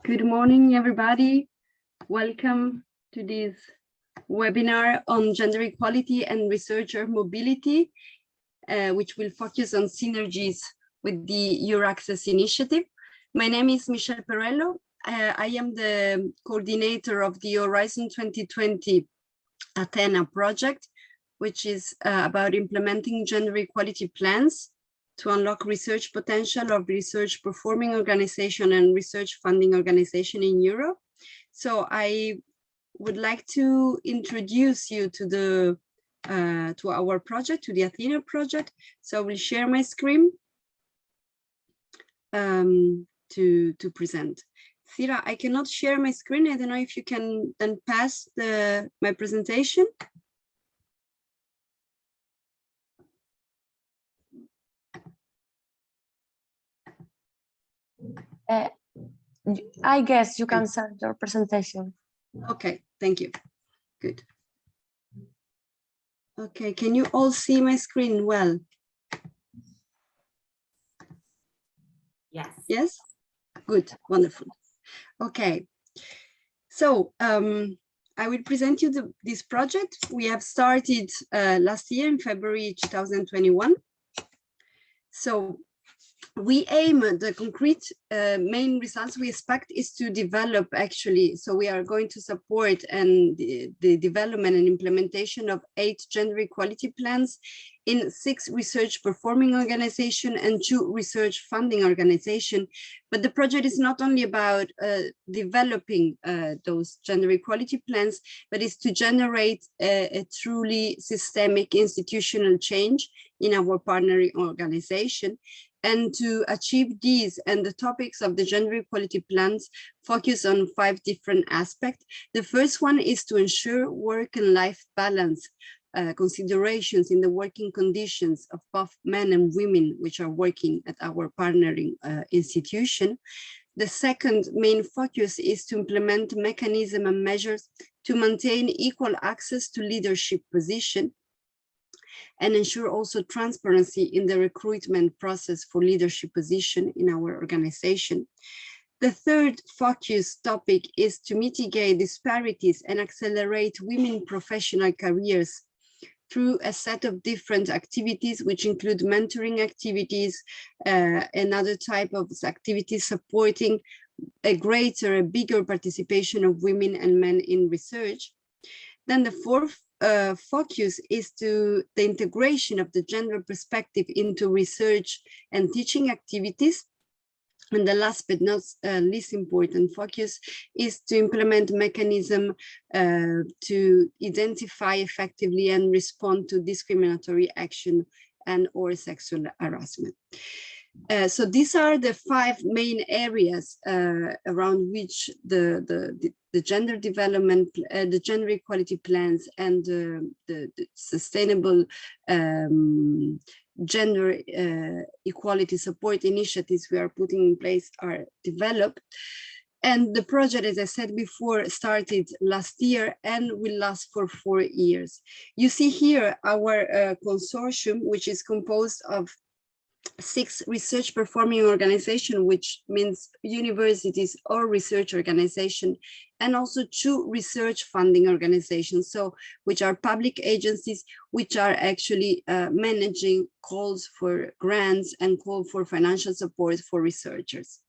Good morning, everybody. Welcome to this webinar on gender equality and researcher mobility, which will focus on synergies with the EURAXESS initiative. My name is Michelle Perello. I am the coordinator of the Horizon 2020 ATHENA project, which is about implementing gender equality plans to unlock research potential of research performing organization and research funding organization in Europe. So I would like to introduce you to the to our project, to the ATHENA project. So I will share my screen to present. Sira, I cannot share my screen. I don't know if you can then pass my presentation. I guess you can send your presentation. Okay, thank you. Good. Okay, can you all see my screen well? Yes. Yes? Good, wonderful. Okay, so I will present you this project. We have started last year in February 2021. So we aim at the concrete main results we expect is to develop actually. So we are going to support and the development and implementation of 8 gender equality plans in 6 research performing organizations and 2 research funding organizations. But the project is not only about developing those gender equality plans, but is to generate a truly systemic institutional change in our partnering organization. And to achieve these and the topics of the gender equality plans focus on 5 different aspects. The first one is to ensure work and life balance considerations in the working conditions of both men and women which are working at our partnering institution. The second main focus is to implement mechanisms and measures to maintain equal access to leadership position and ensure also transparency in the recruitment process for leadership position in our organization. The third focus topic is to mitigate disparities and accelerate women professional careers through a set of different activities, which include mentoring activities and other type of activities supporting a bigger participation of women and men in research. Then the fourth focus is to the integration of the gender perspective into research and teaching activities. And the last but not least important focus is to implement mechanism to identify effectively and respond to discriminatory action and or sexual harassment. So these are the 5 main areas around which the gender development, the gender equality plans and the sustainable gender equality support initiatives we are putting in place are developed. And the project, as I said before, started last year and will last for 4 years. You see here our consortium, which is composed of 6 research performing organizations, which means universities or research organization, and also 2 research funding organizations, so which are public agencies which are actually managing calls for grants and call for financial support for researchers.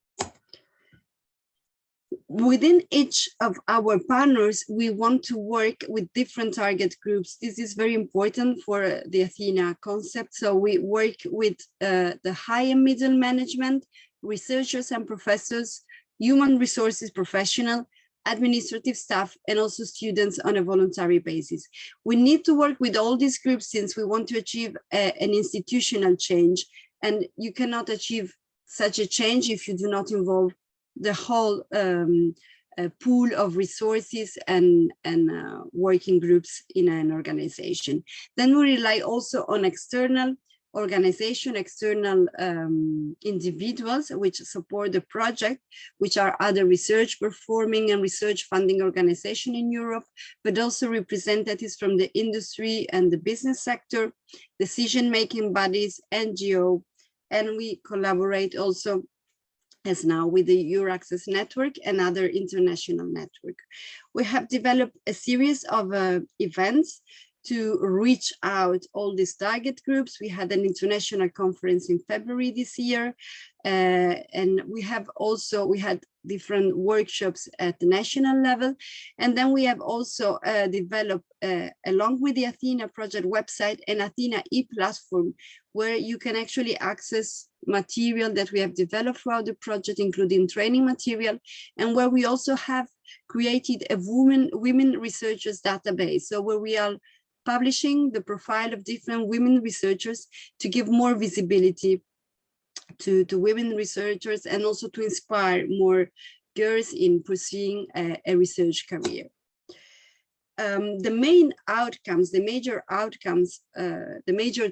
Within each of our partners, we want to work with different target groups. This is very important for the ATHENA concept. So we work with the high and middle management, researchers and professors, human resources professional, administrative staff, and also students on a voluntary basis. We need to work with all these groups since we want to achieve an institutional change. And you cannot achieve such a change if you do not involve the whole pool of resources and working groups in an organization. Then we rely also on external organization, external individuals which support the project, which are other research performing and research funding organizations in Europe, but also representatives from the industry and the business sector, decision-making bodies, NGO, and we collaborate also as now with the EURAXESS network and other international network. We have developed a series of events to reach out all these target groups. We had an international conference in February this year, and we had different workshops at the national level, and then we have also developed along with the ATHENA project website an ATHENA e-platform where you can actually access material that we have developed throughout the project, including training material, and where we also have created a women researchers database, so where we are publishing the profile of different women researchers to give more visibility to women researchers and also to inspire more girls in pursuing a research career. The main outcomes, the major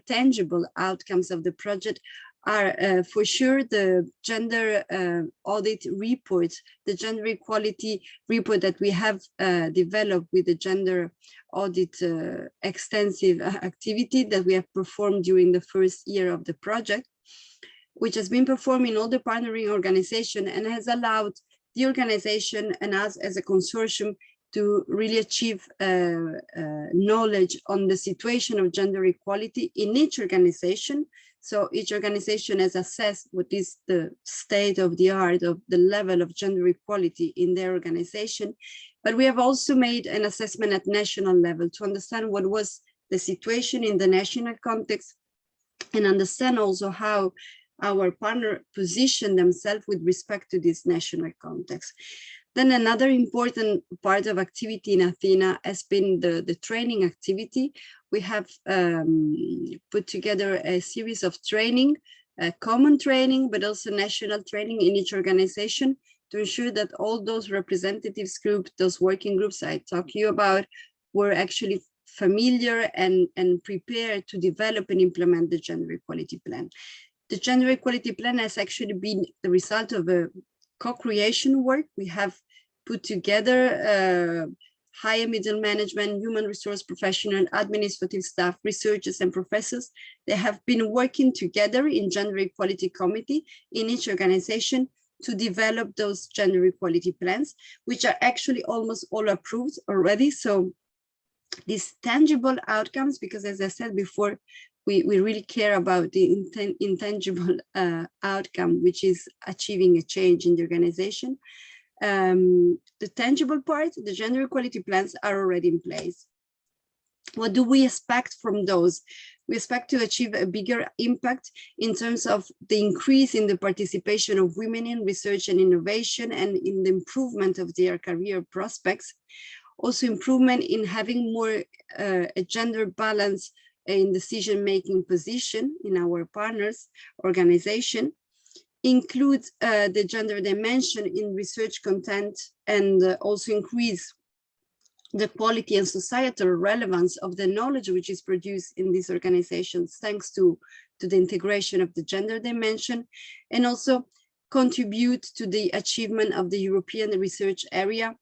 tangible outcomes of the project are for sure the gender audit report, the gender equality report that we have developed with the gender audit extensive activity that we have performed during the first year of the project, which has been performed in all the partnering organization and has allowed the organization and us as a consortium to really achieve knowledge on the situation of gender equality in each organization. So each organization has assessed what is the state of the art of the level of gender equality in their organization. But we have also made an assessment at national level to understand what was the situation in the national context and understand also how our partner positioned themselves with respect to this national context. Then another important part of activity in ATHENA has been the training activity. We have put together a series of training, common training, but also national training in each organization to ensure that all those representatives groups, those working groups I talked to you about, were actually familiar and prepared to develop and implement the gender equality plan. The gender equality plan has actually been the result of a co-creation work. We have put together higher middle management, human resource professional, administrative staff, researchers and professors. They have been working together in gender equality committee in each organization to develop those gender equality plans, which are actually almost all approved already. So these tangible outcomes, because as I said before, we really care about the intangible outcome, which is achieving a change in the organization. The tangible part, the gender equality plans are already in place. What do we expect from those? We expect to achieve a bigger impact in terms of the increase in the participation of women in research and innovation and in the improvement of their career prospects. Also improvement in having more a gender balance in decision-making position in our partners organization, includes the gender dimension in research content and also increase the quality and societal relevance of the knowledge which is produced in these organizations thanks to the integration of the gender dimension, and also contribute to the achievement of the European research area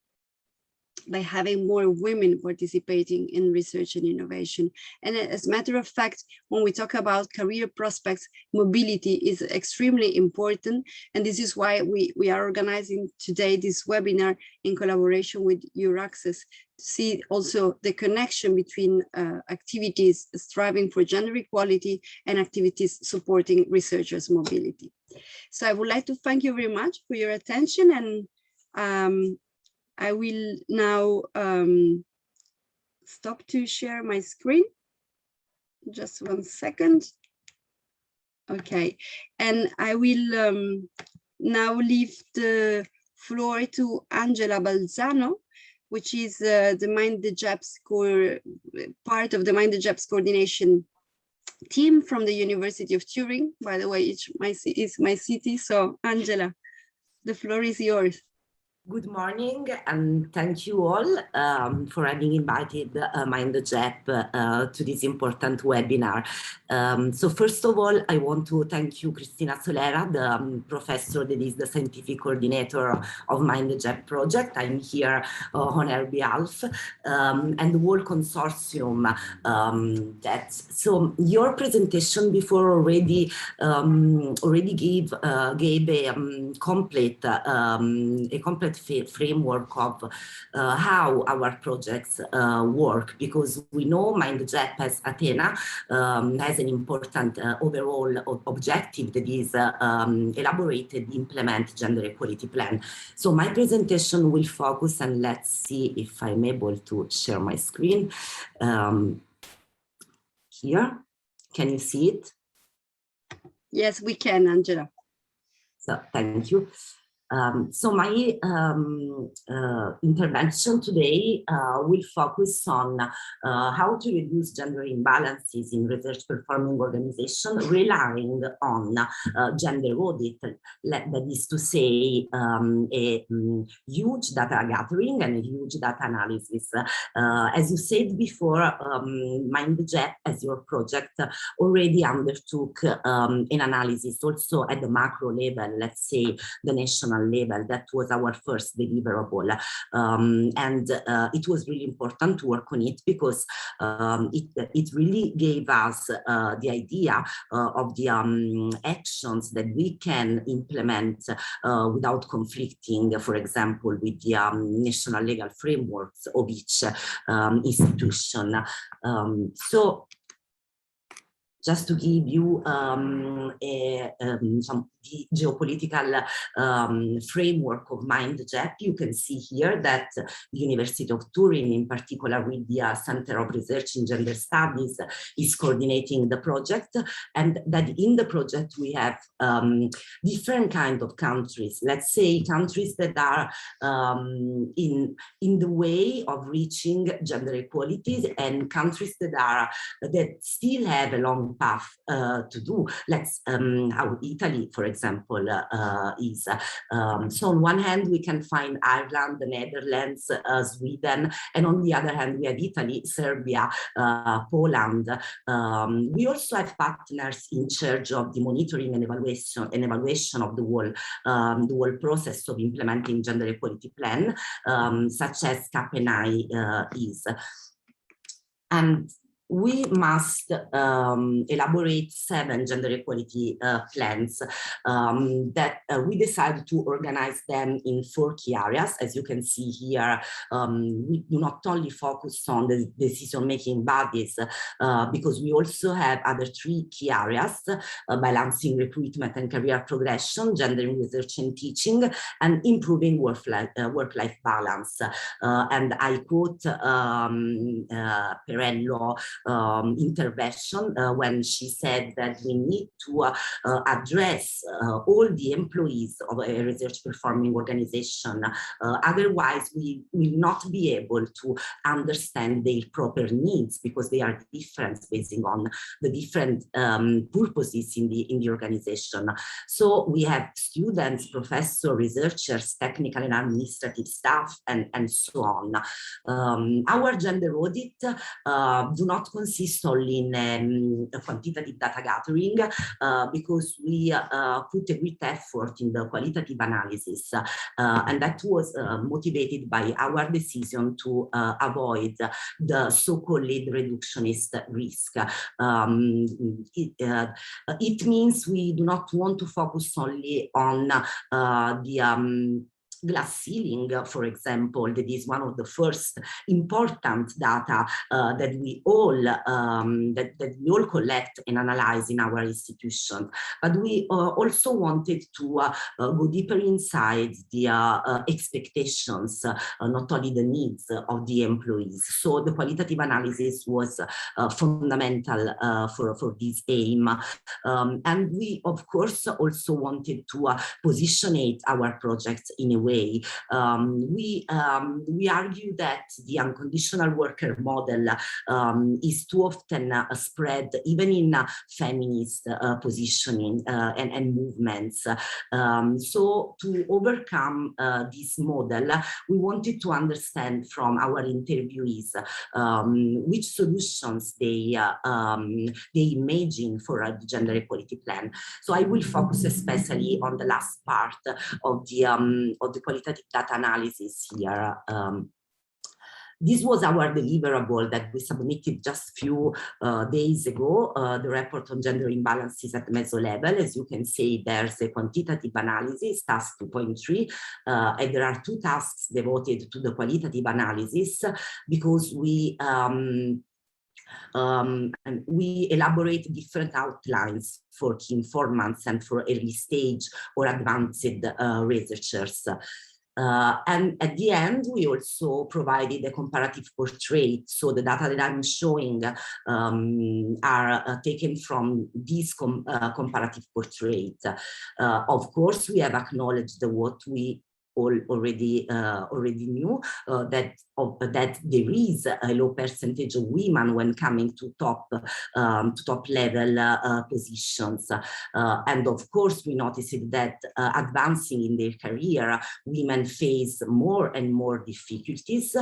by having more women participating in research and innovation. And as a matter of fact, when we talk about career prospects, mobility is extremely important. And this is why we are organizing today this webinar in collaboration with EURAXESS to see also the connection between activities striving for gender equality and activities supporting researchers' mobility. So I would like to thank you very much for your attention, and I will now stop to share my screen. Just 1 second. Okay, and I will now leave the floor to Angela Balzano, which is the MINDtheGEPs part of the MINDtheGEPs coordination team from the University of Turin. By the way, it's my city, so Angela, the floor is yours. Good morning, and thank you all for having invited MINDtheGEP to this important webinar. So first of all, I want to thank you, Cristina Solera, the professor that is the scientific coordinator of MINDtheGEP project. I'm here on her behalf, and the whole consortium. So your presentation before already gave a complete framework of how our projects work, because we know MINDtheGEP as ATHENA has an important overall objective that is elaborated, implement gender equality plan. So my presentation will focus, and let's see if I'm able to share my screen here. Can you see it? Yes, we can, Angela. So thank you. So my intervention today will focus on how to reduce gender imbalances in research performing organizations, relying on gender audit, that is to say a huge data gathering and a huge data analysis. As you said before, MINDtheGEP as your project already undertook an analysis also at the macro level, let's say the national level. That was our first deliverable, and it was really important to work on it, because it really gave us the idea of the actions that we can implement without conflicting, for example, with the national legal frameworks of each institution. So just to give you the geopolitical framework of MINDtheGEP, you can see here that the University of Turin, in particular with the Center of Research in Gender Studies, is coordinating the project, and that in the project we have different kind of countries, let's say countries that are in the way of reaching gender equality, and countries that still have a long path to do. Let's how Italy, for example, is. So on one hand, we can find Ireland, the Netherlands, Sweden, and on the other hand, we have Italy, Serbia, Poland. We also have partners in charge of the monitoring and evaluation of the whole process of implementing gender equality plan, such as CAPENAI is. And we must elaborate 7 gender equality plans that we decided to organize them in 4 key areas. As you can see here, we do not only focus on the decision-making bodies, because we also have other 3 key areas: balancing recruitment and career progression, gender in research and teaching, and improving work-life balance. And I quote Perello intervention when she said that we need to address all the employees of a research performing organization. Otherwise, we will not be able to understand their proper needs, because they are different based on the different purposes in the organization. So we have students, professors, researchers, technical and administrative staff, and so on. Our gender audit do not consist only in a quantitative data gathering, because we put a great effort in the qualitative analysis, and that was motivated by our decision to avoid the so-called lead reductionist risk. It means we do not want to focus only on the glass ceiling, for example. That is one of the first important data that we all collect and analyze in our institution. But we also wanted to go deeper inside the expectations, not only the needs of the employees. So the qualitative analysis was fundamental for this aim. And we, of course, also wanted to position our projects in a way. We argue that the unconditional worker model is too often spread even in feminist positioning and movements. So to overcome this model, we wanted to understand from our interviewees which solutions they imagine for the gender equality plan. So I will focus especially on the last part of the qualitative data analysis here. This was our deliverable that we submitted just a few days ago, the report on gender imbalances at meso level. As you can see, there's a quantitative analysis, task 2.3, and there are 2 tasks devoted to the qualitative analysis because we elaborate different outlines for key informants and for early stage or advanced researchers. And at the end, we also provided a comparative portrait. So the data that I'm showing are taken from this comparative portrait. Of course, we have acknowledged what we already knew, that there is a low percentage of women when coming to top level positions, and of course we noticed that advancing in their career, women face more and more difficulties,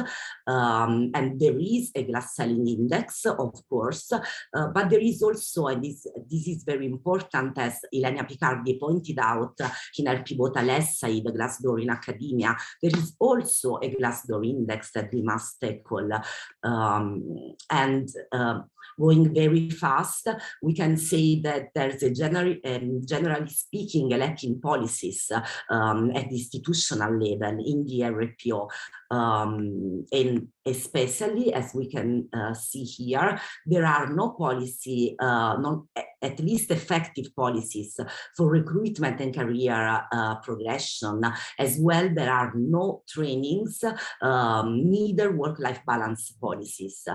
and there is a glass ceiling index, of course, but there is also, and this is very important, as Ilenia Picardi pointed out in her pivotal essay, The Glass Door in Academia, there is also a Glassdoor index that we must tackle. Going very fast, we can say that there's a generally speaking, a lack in policies at the institutional level in the RPO, and especially, as we can see here, there are no policy, at least effective policies for recruitment and career progression. As well, there are no trainings, neither work-life balance policies.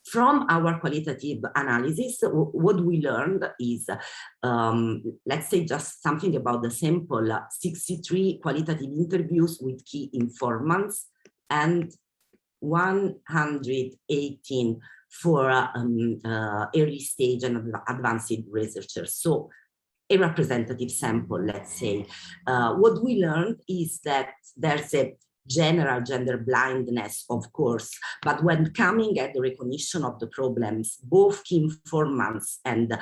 From our qualitative analysis, what we learned is, let's say just something about the sample, 63 qualitative interviews with key informants and 118 for early stage and advanced researchers. So a representative sample, let's say. What we learned is that there's a general gender blindness, of course, but when coming at the recognition of the problems, both key informants and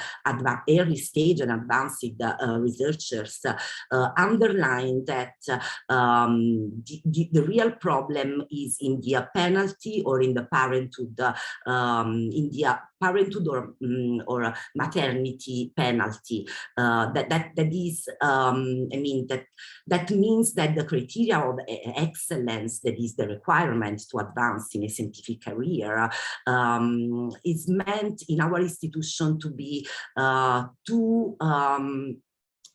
early stage and advanced researchers underline that the real problem is in the penalty or in the parenthood, parenthood or maternity penalty. That is, I mean, that means that the criteria of excellence, that is the requirement to advance in a scientific career, is meant in our institution to be too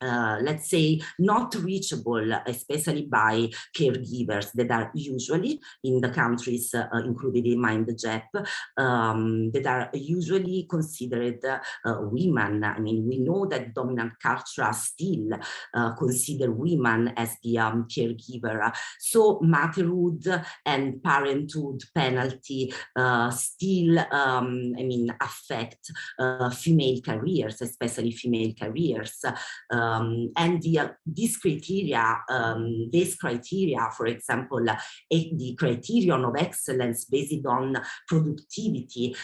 let's say, not reachable, especially by caregivers that are usually in the countries included in MINDtheGEP, that are usually considered women. I mean, we know that dominant culture still consider women as the caregiver. So motherhood and parenthood penalty still, I mean, affect female careers, especially female careers. And this criteria, for example, the criterion of excellence based on productivity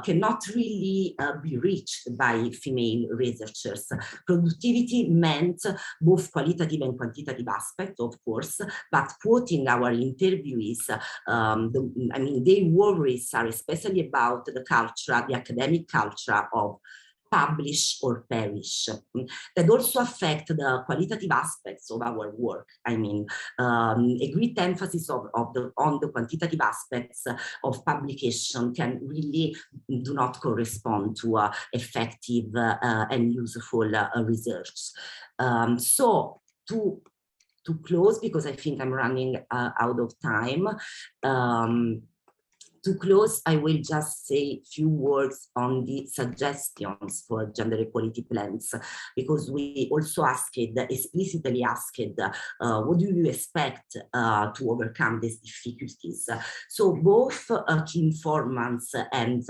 cannot really be reached by female researchers. Productivity meant both qualitative and quantitative aspects, of course, but quoting our interviewees, I mean, their worries are especially about the culture, the academic culture of publish or perish, that also affect the qualitative aspects of our work. I mean, a great emphasis on the quantitative aspects of publication can really do not correspond to effective and useful research. So to close, because I think I'm running out of time, to close, I will just say a few words on the suggestions for gender equality plans, because we also explicitly asked, what do you expect to overcome these difficulties? So both key informants and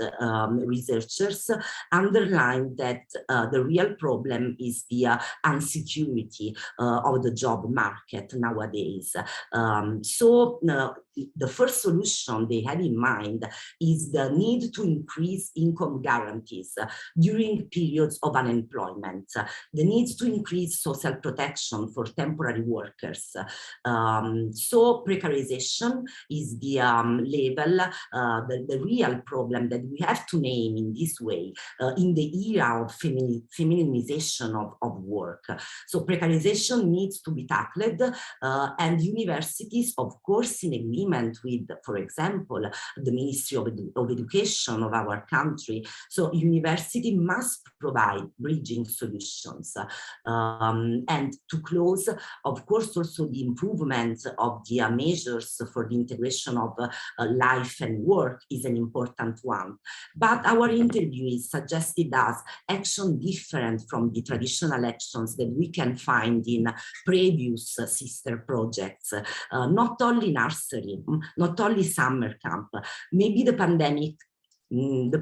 researchers underline that the real problem is the insecurity of the job market nowadays. So the first solution they had in mind is the need to increase income guarantees during periods of unemployment, the need to increase social protection for temporary workers. So precarization is the level, the real problem that we have to name in this way in the era of feminization of work. So precarization needs to be tackled, and universities, of course, in agreement with, for example, the Ministry of Education of our country. So university must provide bridging solutions. And to close, of course, also the improvement of the measures for the integration of life and work is an important one. But our interviewees suggested us action different from the traditional actions that we can find in previous sister projects, not only nursery, not only summer camp. Maybe the pandemic made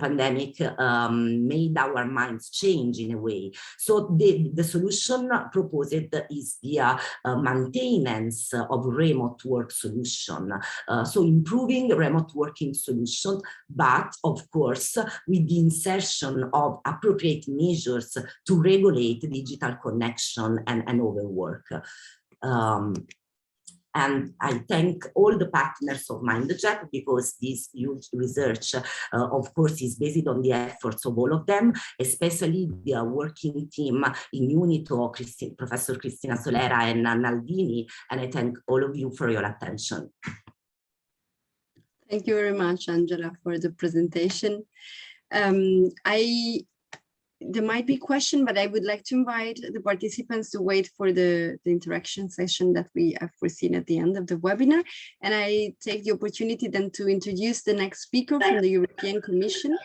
our minds change in a way. So the solution proposed is the maintenance of remote work solution. So improving remote working solution, but of course with the insertion of appropriate measures to regulate digital connection and overwork. And I thank all the partners of MINDtheGEPs, because this huge research, of course, is based on the efforts of all of them, especially the working team in UNITO, Professor Cristina Solera and Naldini, and I thank all of you for your attention. Thank you very much, Angela, for the presentation. There might be a question, but I would like to invite the participants to wait for the interaction session that we have foreseen at the end of the webinar. And I take the opportunity then to introduce the next speaker from the European Commission,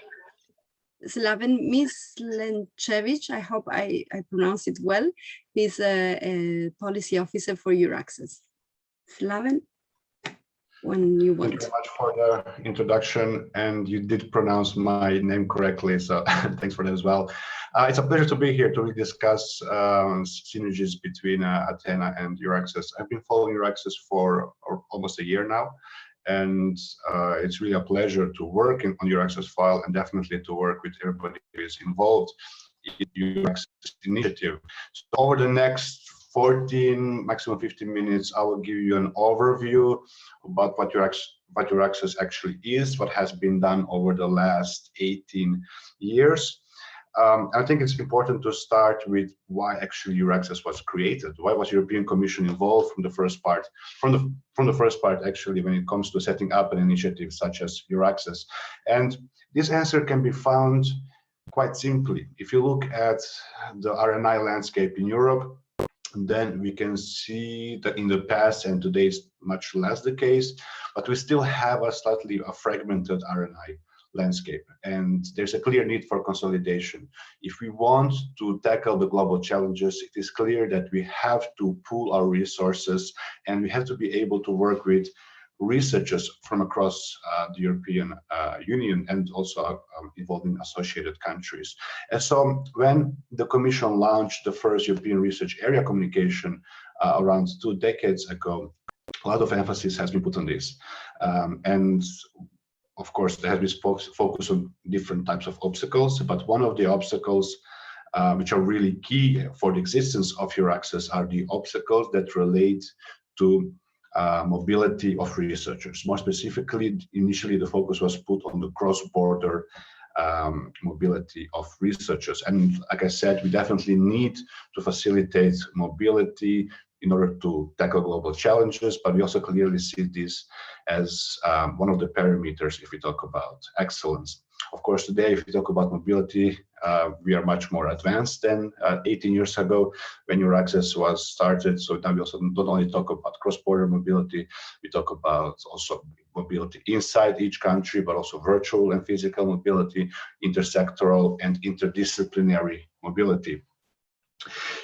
Slaven Mislenchevich. I hope I pronounce it well. He's a policy officer for EURAXESS. Slaven, when you want. Thank you very much for the introduction, and you did pronounce my name correctly, so thanks for that as well. It's a pleasure to be here to discuss synergies between ATHENA and EURAXESS. I've been following EURAXESS for almost a year now, and it's really a pleasure to work on EURAXESS file, and definitely to work with everybody who is involved in the EURAXESS initiative. So over the next 14, maximum 15 minutes, I will give you an overview about what EURAXESS actually is, what has been done over the last 18 years. I think it's important to start with why actually EURAXESS was created. Why was European Commission involved from the first part? From the first part, actually, when it comes to setting up an initiative such as EURAXESS. And this answer can be found quite simply. If you look at the R&I landscape in Europe, then we can see that in the past, and today is much less the case, but we still have a slightly fragmented R&I landscape, and there's a clear need for consolidation. If we want to tackle the global challenges, it is clear that we have to pool our resources, and we have to be able to work with researchers from across the European Union, and also involving associated countries. And so when the Commission launched the first European Research Area communication around 2 decades ago, a lot of emphasis has been put on this. And of course, there has been focus on different types of obstacles, but one of the obstacles which are really key for the existence of EURAXESS are the obstacles that relate to mobility of researchers. More specifically, initially the focus was put on the cross-border mobility of researchers. And like I said, we definitely need to facilitate mobility in order to tackle global challenges, but we also clearly see this as one of the parameters if we talk about excellence. Of course, today, if we talk about mobility, we are much more advanced than 18 years ago when EURAXESS was started. So now we also not only talk about cross-border mobility, we talk about also mobility inside each country, but also virtual and physical mobility, intersectoral and interdisciplinary mobility.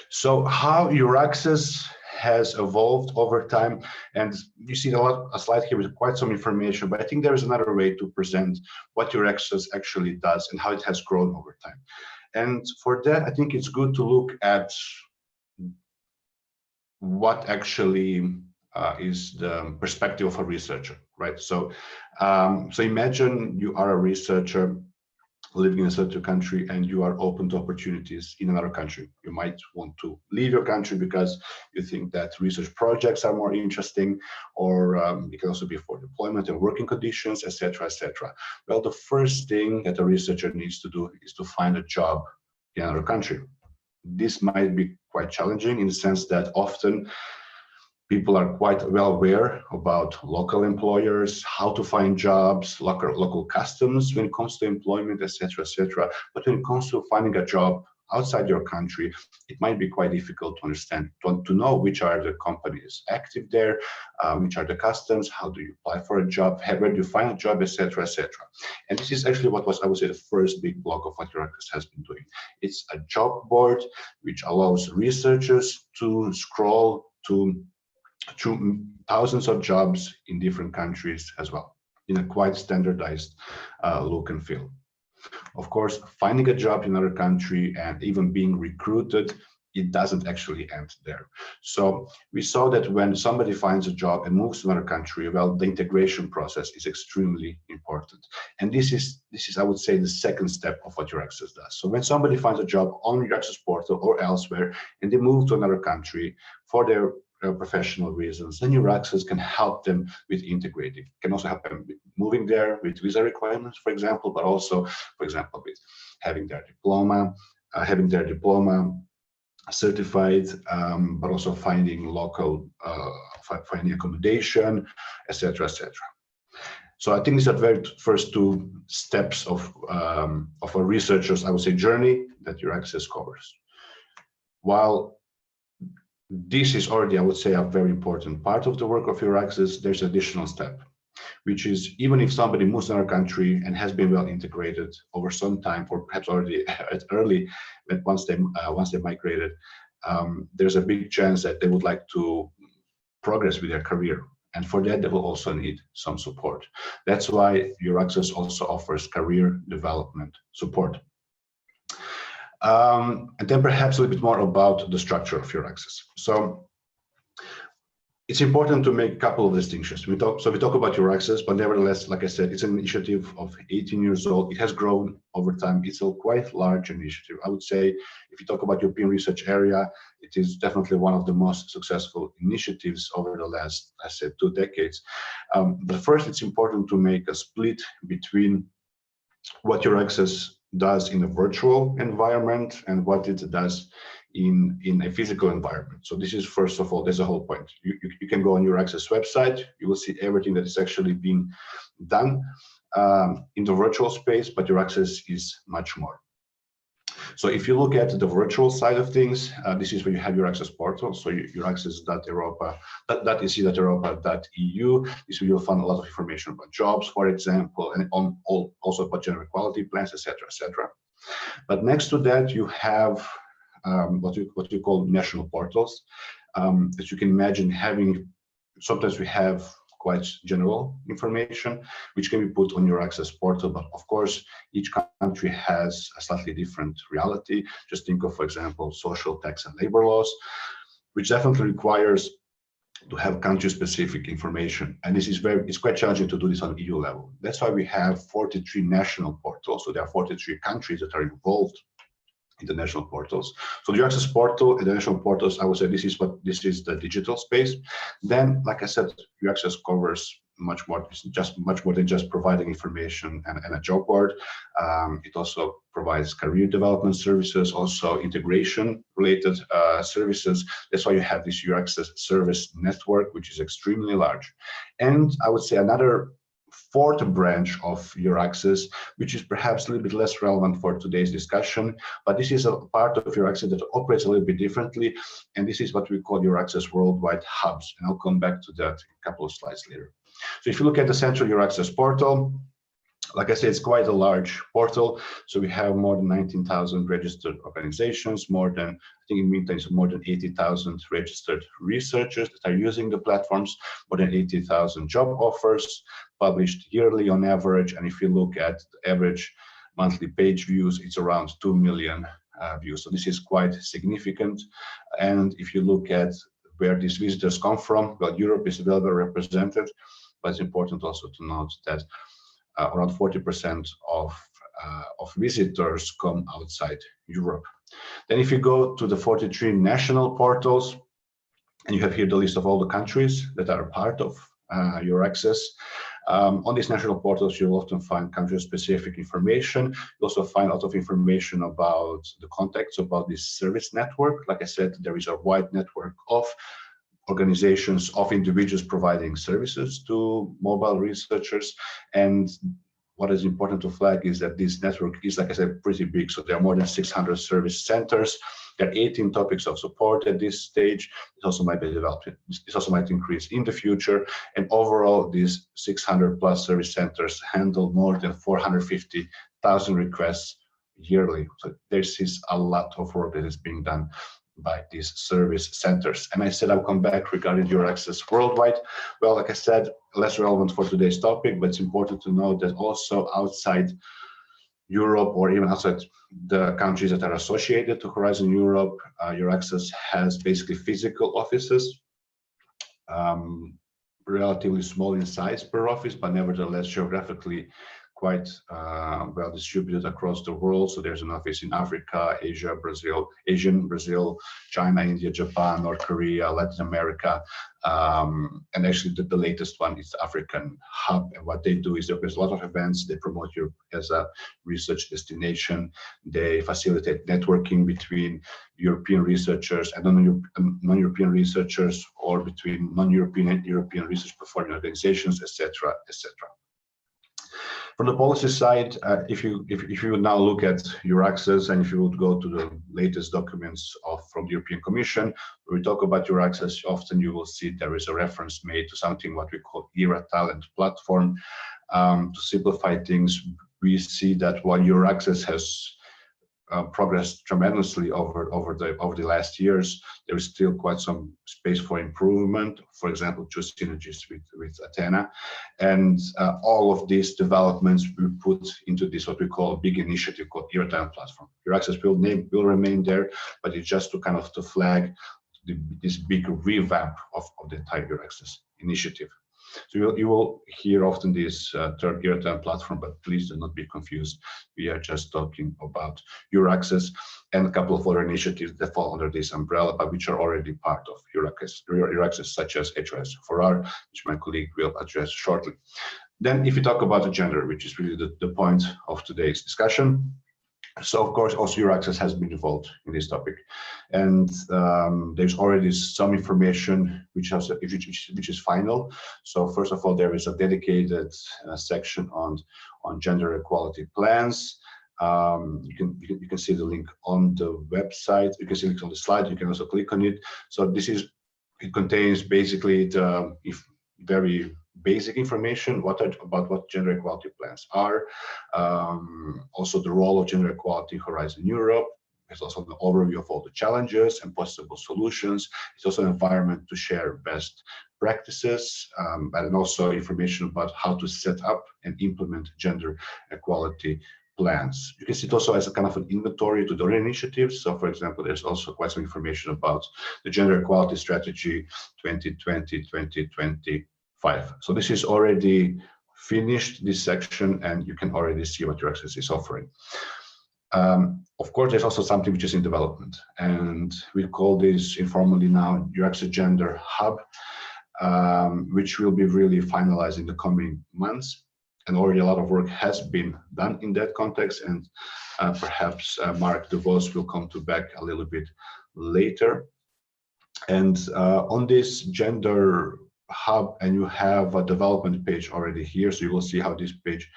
So how EURAXESS has evolved over time, and you see a slide here with quite some information, but I think there is another way to present what EURAXESS actually does and how it has grown over time. And for that, I think it's good to look at what actually is the perspective of a researcher, right? So, so imagine you are a researcher living in a certain country and you are open to opportunities in another country. You might want to leave your country because you think that research projects are more interesting, or it can also be for deployment and working conditions, etc., etc. Well, the first thing that a researcher needs to do is to find a job in another country. This might be quite challenging in the sense that often people are quite well aware about local employers, how to find jobs, local customs when it comes to employment, etc., etc. But when it comes to finding a job outside your country, it might be quite difficult to understand, to know which are the companies active there, which are the customs, how do you apply for a job, where do you find a job, etc., etc. And this is actually what was, I would say, the first big block of what EURAXESS has been doing. It's a job board which allows researchers to scroll to thousands of jobs in different countries as well, in a quite standardized look and feel. Of course, finding a job in another country and even being recruited, it doesn't actually end there. So we saw that when somebody finds a job and moves to another country, well, the integration process is extremely important. And this is, I would say, the second step of what EURAXESS does. So when somebody finds a job on EURAXESS portal or elsewhere, and they move to another country for their professional reasons, then EURAXESS can help them with integrating. Can also help them with moving there with visa requirements, for example, but also, for example, with having their diploma certified, but also finding local, finding accommodation, etc., etc. So I think these are the very first two steps of a researcher's, I would say, journey that EURAXESS covers. While this is already, I would say, a very important part of the work of EURAXESS, there's an additional step, which is even if somebody moves to our country and has been well integrated over some time, or perhaps already early, but once they migrated, there's a big chance that they would like to progress with their career. And for that, they will also need some support. That's why EURAXESS also offers career development support. And then perhaps a little bit more about the structure of EURAXESS. So it's important to make a couple of distinctions. We talk about EURAXESS, but nevertheless, like I said, it's an initiative of 18 years old. It has grown over time. It's a quite large initiative. I would say, if you talk about European research area, it is definitely one of the most successful initiatives over the last, I said, 2 decades. But first, it's important to make a split between what EURAXESS does in a virtual environment and what it does in a physical environment. So this is, first of all, there's a whole point. You can go on EURAXESS website, you will see everything that is actually being done in the virtual space, but EURAXESS is much more. So if you look at the virtual side of things, this is where you have EURAXESS portal. So EURAXESS.europa.eu. This is where you'll find a lot of information about jobs, for example, and also about general quality plans, etc., etc. But next to that, you have what you call national portals. As you can imagine, having, sometimes we have quite general information, which can be put on EURAXESS portal. But of course, each country has a slightly different reality. Just think of, for example, social, tax, and labor laws, which definitely requires to have country-specific information. And this is it's quite challenging to do this on EU level. That's why we have 43 national portals. So there are 43 countries that are involved in the national portals. So the EURAXESS portal and the national portals, I would say this is the digital space. Then, like I said, EURAXESS covers much more. It's just much more than just providing information and a job board. It also provides career development services, also integration related services. That's why you have this EURAXESS service network, which is extremely large. And I would say another fourth branch of EURAXESS, which is perhaps a little bit less relevant for today's discussion, but this is a part of EURAXESS that operates a little bit differently, and this is what we call EURAXESS worldwide hubs, and I'll come back to that in a couple of slides later. So if you look at the central EURAXESS portal, like I said, it's quite a large portal. So we have more than 19,000 registered organizations, more than, I think in meantime, it's more than 80,000 registered researchers that are using the platforms, more than 80,000 job offers published yearly on average. And if you look at the average monthly page views, it's around 2 million views. So this is quite significant. And if you look at where these visitors come from, well, Europe is well represented, but it's important also to note that around 40% of visitors come outside Europe. Then if you go to the 43 national portals, and you have here the list of all the countries that are part of EURAXESS, on these national portals, you'll often find country-specific information. You also find a lot of information about the context about this service network. Like I said, there is a wide network of organizations, of individuals providing services to mobile researchers. And what is important to flag is that this network is, like I said, pretty big. So there are more than 600 service centers. There are 18 topics of support at this stage. This also might be developed. This also might increase in the future. And overall, these 600 plus service centers handle more than 450,000 requests yearly. So this is a lot of work that is being done by these service centers. And I said I'll come back regarding EURAXESS worldwide. Well, like I said, less relevant for today's topic, but it's important to note that also outside Europe, or even outside the countries that are associated to Horizon Europe, EURAXESS has basically physical offices, relatively small in size per office, but nevertheless geographically quite well distributed across the world. So there's an office in Africa, Asia, Brazil, China, India, Japan, North Korea, Latin America. And actually the latest one is the African hub. And what they do is there's a lot of events. They promote Europe as a research destination. They facilitate networking between European researchers and non-European researchers, or between non-European and European research performing organizations, etc., etc. From the policy side, if you would now look at EURAXESS, and if you would go to the latest documents from the European Commission, when we talk about EURAXESS, often you will see there is a reference made to something what we call ERA Talent Platform. To simplify things, we see that while EURAXESS has progressed tremendously over the last years, there is still quite some space for improvement. For example, through synergies with ATHENA, and all of these developments we put into this what we call a big initiative called ERA Talent Platform. EURAXESS will remain there, but it's just to flag this big revamp of the entire EURAXESS initiative. So you will hear often this term ERA Talent Platform, but please do not be confused. We are just talking about EURAXESS and a couple of other initiatives that fall under this umbrella, but which are already part of EURAXESS, such as HRS4R, which my colleague will address shortly. Then if you talk about the gender, which is really the point of today's discussion. So of course, also EURAXESS has been involved in this topic, and there's already some information which is final. So first of all, there is a dedicated section on gender equality plans. You can see the link on the website. You can see it on the slide. You can also click on it. So it contains basically the very basic information about what gender equality plans are, also the role of gender equality Horizon Europe. There's also an overview of all the challenges and possible solutions. It's also an environment to share best practices, and also information about how to set up and implement gender equality plans. You can see it also as a kind of an inventory to the other initiatives. So for example, there's also quite some information about the gender equality strategy 2020-2025. So this is already finished, this section, and you can already see what EURAXESS is offering. Of course, there's also something which is in development, and we call this informally now EURAXESS Gender Hub. which will be really finalized in the coming months. And already a lot of work has been done in that context, and perhaps Mark DeVos will come back a little bit later. And on this gender hub, and you have a development page already here, so you will see how this page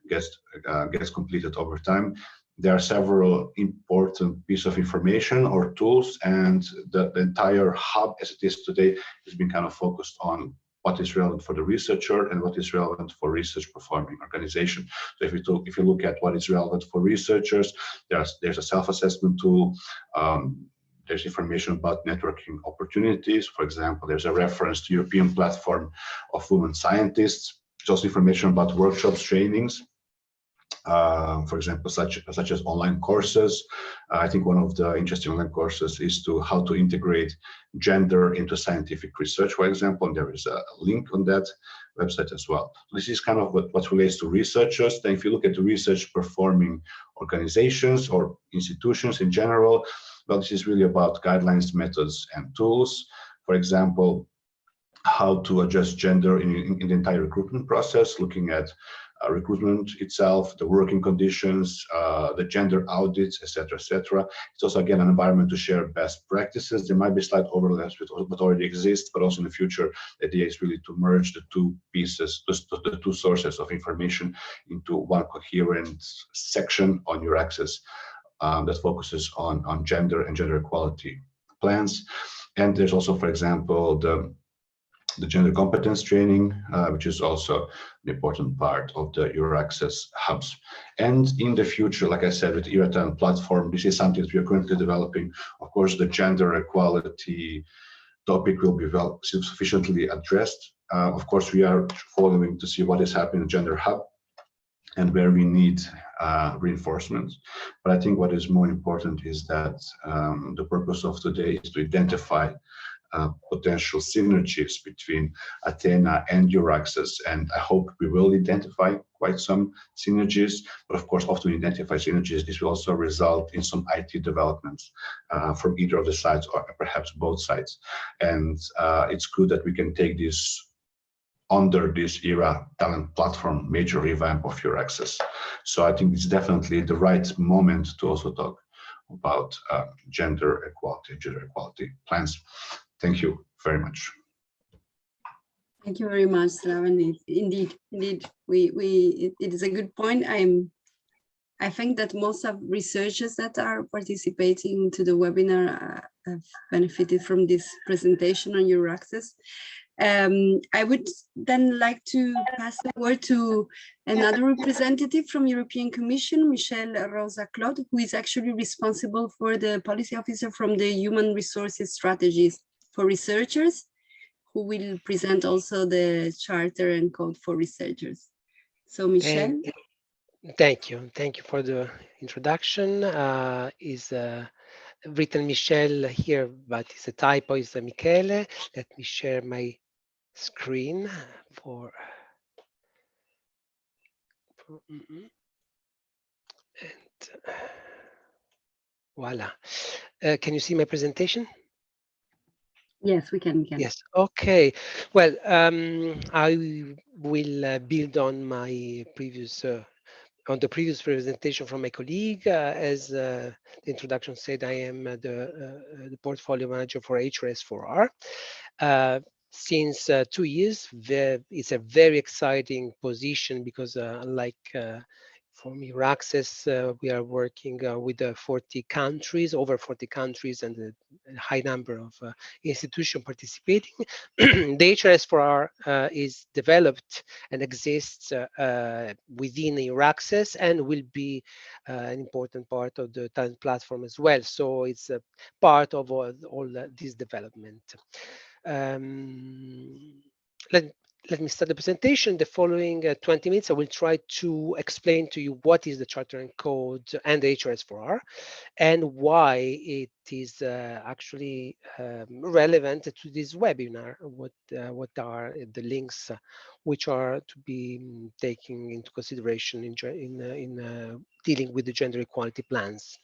gets completed over time. There are several important pieces of information or tools, and the entire hub as it is today has been kind of focused on what is relevant for the researcher and what is relevant for research performing organization. So if you look at what is relevant for researchers, there's a self-assessment tool. There's information about networking opportunities. For example, there's a reference to European platform of women scientists. There's also information about workshops, trainings. For example, such as online courses. I think one of the interesting online courses is how to integrate gender into scientific research, for example, and there is a link on that website as well. So this is kind of what relates to researchers. Then if you look at the research performing organizations or institutions in general, well, this is really about guidelines, methods, and tools. For example, how to adjust gender in the entire recruitment process, looking at recruitment itself, the working conditions, the gender audits, etc., etc. It's also, again, an environment to share best practices. There might be slight overlaps with what already exists, but also in the future, the idea is really to merge the two pieces, the two sources of information into one coherent section on EURAXESS that focuses on gender and gender equality plans. And there's also, for example, the gender competence training, which is also an important part of the EURAXESS hubs. And in the future, like I said, with the EURATAN platform, this is something that we are currently developing. Of course, the gender equality topic will be sufficiently addressed. Of course, we are following to see what is happening in the gender hub and where we need reinforcement. But I think what is more important is that the purpose of today is to identify potential synergies between ATHENA and EURAXESS, and I hope we will identify quite some synergies. But of course, after we identify synergies, this will also result in some IT developments from either of the sides or perhaps both sides. And it's good that we can take this under this ERA talent platform major revamp of EURAXESS. So I think it's definitely the right moment to also talk about gender equality plans. Thank you very much. Thank you very much, Slaven. Indeed, it is a good point. I think that most of researchers that are participating to the webinar have benefited from this presentation on EURAXESS. I would then like to pass the word to another representative from European Commission, Michelle Rosa-Claude, who is actually responsible for the policy officer from the Human Resources Strategies for Researchers, who will present also the Charter and Code for Researchers. So Michelle. Thank you for the introduction. Is written Michelle here, but it's a typo, it's Michele. Let me share my screen for and voila. Can you see my presentation? Yes, we can. Yes. Okay. Well, I will build on my previous on the previous presentation from my colleague. As the introduction said, I am the portfolio manager for HRS4R. Since 2 years, it's a very exciting position because unlike from EURAXESS, we are working with 40 countries, over 40 countries, and a high number of institutions participating. The HRS4R is developed and exists within EURAXESS and will be an important part of the talent platform as well. So it's a part of all this development. Let me start the presentation. The following 20 minutes, I will try to explain to you what is the Charter and Code and the HRS4R and why it is actually relevant to this webinar. What are the links which are to be taken into consideration in dealing with the gender equality plans.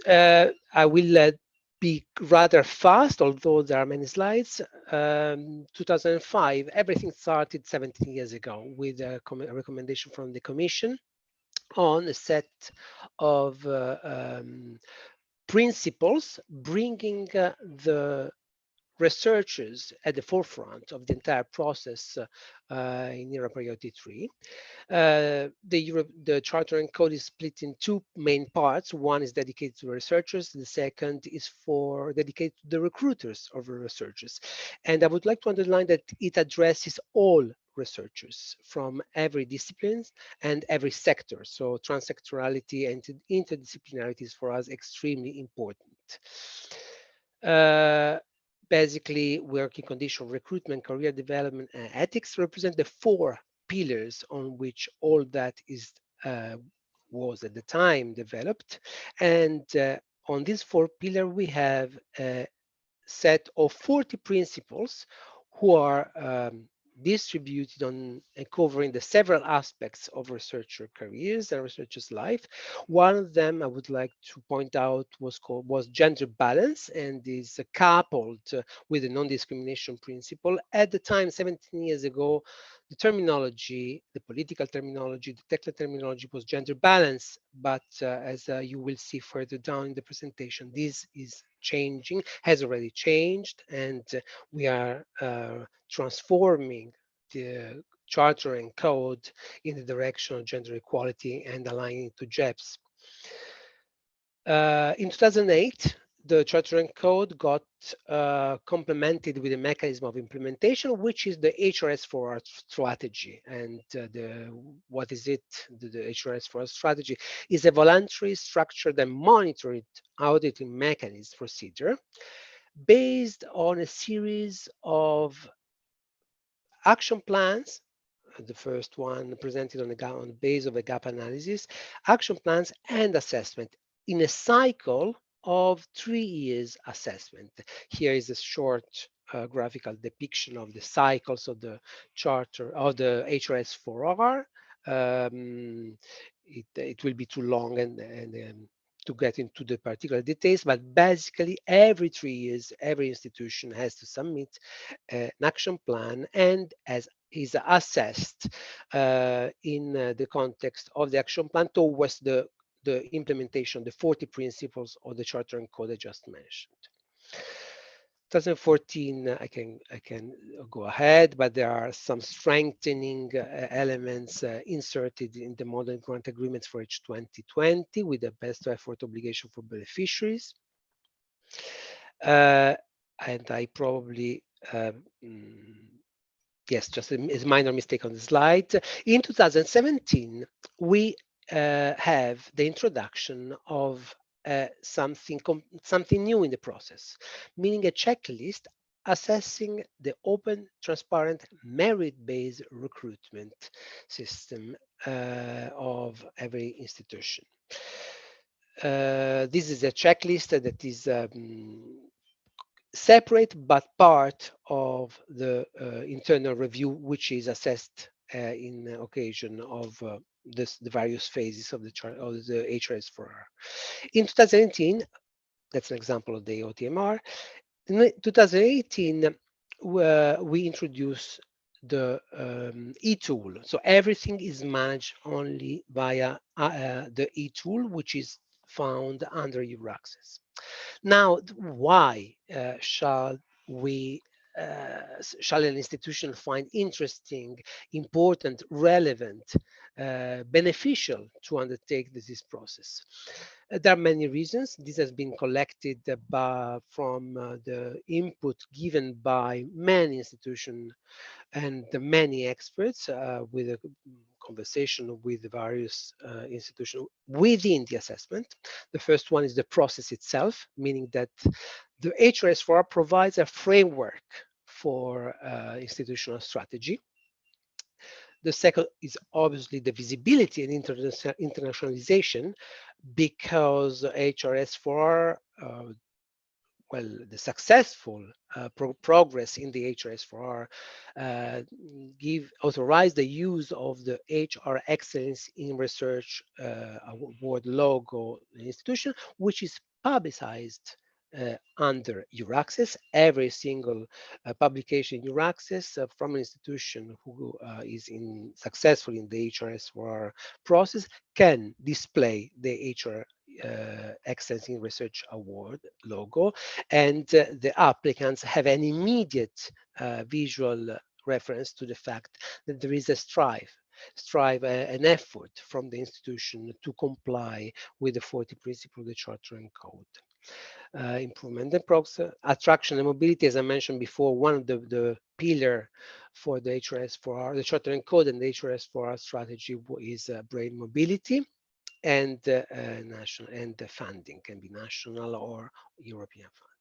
I will be rather fast, although there are many slides. 2005, everything started 17 years ago with a recommendation from the Commission on a set of principles bringing the researchers at the forefront of the entire process in Europe Priority 3. The Charter and Code is split in two main parts. One is dedicated to researchers. The second is dedicated to the recruiters of the researchers. And I would like to underline that it addresses all researchers from every discipline and every sector. So transsectorality and interdisciplinarity is for us extremely important. Basically, working condition, recruitment, career development, and ethics represent the four pillars on which all that was at the time developed. And on these four pillars, we have a set of 40 principles who are distributed on and covering the several aspects of researcher careers and researcher's life. One of them I would like to point out was gender balance, and is coupled with the non-discrimination principle. At the time, 17 years ago, the terminology, the political terminology, the technical terminology was gender balance, but as you will see further down in the presentation, this is changing, has already changed, and we are transforming the Charter and Code in the direction of gender equality and aligning to GEPs. In 2008, the Charter and Code got complemented with a mechanism of implementation, which is the HRS4R strategy. And what is it? The HRS4R strategy is a voluntary, structured, and monitored auditing mechanism procedure based on a series of action plans. The first one presented on the base of a gap analysis, action plans and assessment in a cycle of 3 years assessment. Here is a short graphical depiction of the cycles of the Charter of the HRS4R. It will be too long and to get into the particular details, but basically every 3 years, every institution has to submit an action plan and is assessed in the context of the action plan towards the implementation, the 40 principles of the Charter and Code I just mentioned. 2014, I can go ahead, but there are some strengthening elements inserted in the model grant agreements for each 2020 with the best effort obligation for beneficiaries. And I probably, yes, just a minor mistake on the slide. In 2017, we have the introduction of something new in the process, meaning a checklist assessing the open, transparent, merit-based recruitment system of every institution. This is a checklist that is separate but part of the internal review, which is assessed in occasion of the various phases of the HRS4R. In 2018, that's an example of the OTMR. In 2018, we introduced the e-tool. So everything is managed only via the e-tool, which is found under EURAXESS. Now, why shall an institution find interesting, important, relevant, beneficial to undertake this process? There are many reasons. This has been collected from the input given by many institutions and many experts with a conversation with various institutions within the assessment. The first one is the process itself, meaning that the HRS4R provides a framework for institutional strategy. The second is obviously the visibility and internationalization, because HRS4R, well, the successful progress in the HRS4R authorize the use of the HR Excellence in Research award logo institution, which is publicized under EURAXESS. Every single publication in EURAXESS from an institution who is successful in the HRS4R process can display the HR Excellence in Research Award logo, and the applicants have an immediate visual reference to the fact that there is a an effort from the institution to comply with the 40 principles of the Charter and Code. Improvement and progress, attraction and mobility, as I mentioned before, one of the pillar for the HRS4R, the Charter and Code and the HRS4R strategy is brain mobility, and national, and the funding can be national or European fund.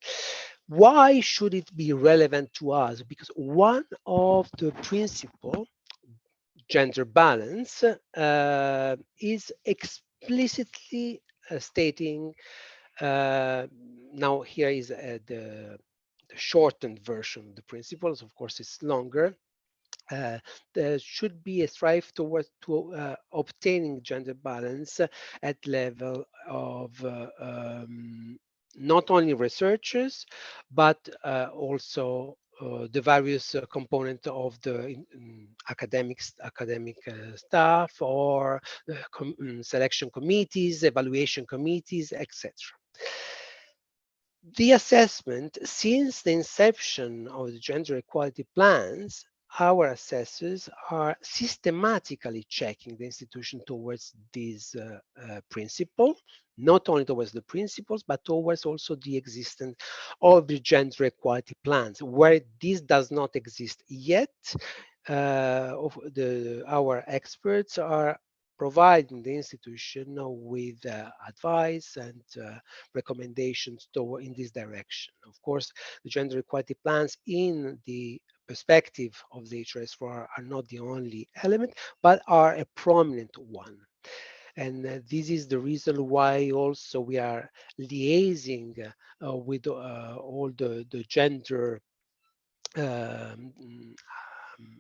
Why should it be relevant to us? Because one of the principles, gender balance, is explicitly stating, now here is the shortened version of the principles. Of course, it's longer. There should be a strive towards obtaining gender balance at level of not only researchers, but also the various components of the academic staff, or selection committees, evaluation committees, etc. The assessment, since the inception of the gender equality plans, our assessors are systematically checking the institution towards this principle, not only towards the principles, but towards also the existence of the gender equality plans. Where this does not exist yet, our experts are providing the institution with advice and recommendations in this direction. Of course, the gender equality plans in the perspective of the HRS4R are not the only element, but are a prominent one. And this is the reason why also we are liaising with all the gender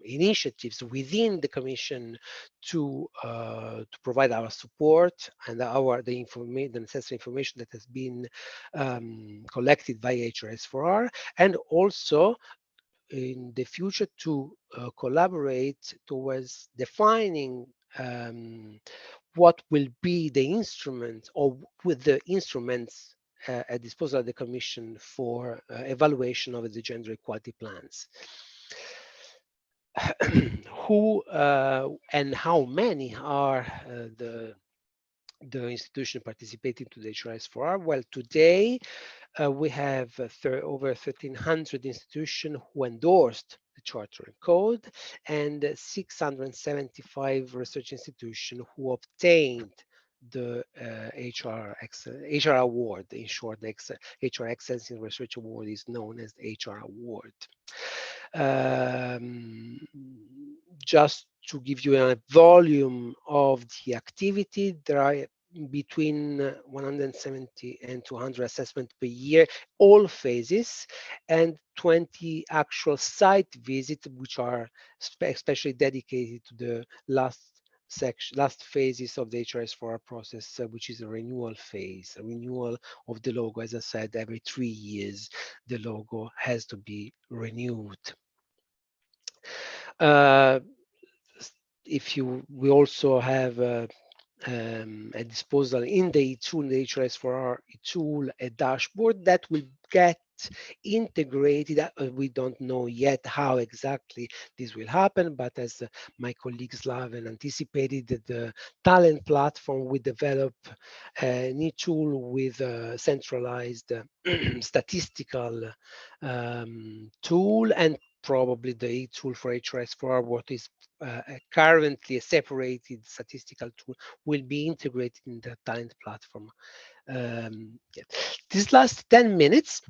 initiatives within the Commission to provide our support and the necessary information that has been collected by HRS4R, and also in the future to collaborate towards defining what will be the instrument, or with the instruments at disposal of the Commission for evaluation of the gender equality plans. Who and how many are the institutions participating to the HRS4R? Well, today we have over 1,300 institutions who endorsed the Charter and Code, and 675 research institutions who obtained the HR award. In short, the HR Excellence in Research Award is known as the HR Award. Just to give you a volume of the activity, there are between 170 and 200 assessments per year, all phases, and 20 actual site visits, which are especially dedicated to the last phases of the HRS4R process, which is a renewal phase, a renewal of the logo. As I said, every 3 years, the logo has to be renewed. We also have at disposal in the tool, the HRS4R tool, a dashboard that will get integrated. We don't know yet how exactly this will happen, but as my colleague Slaven anticipated, that the talent platform will develop a new tool with a centralized statistical tool, and probably the tool for HRS4R, what is currently a separated statistical tool, will be integrated in the talent platform. These last 10 minutes,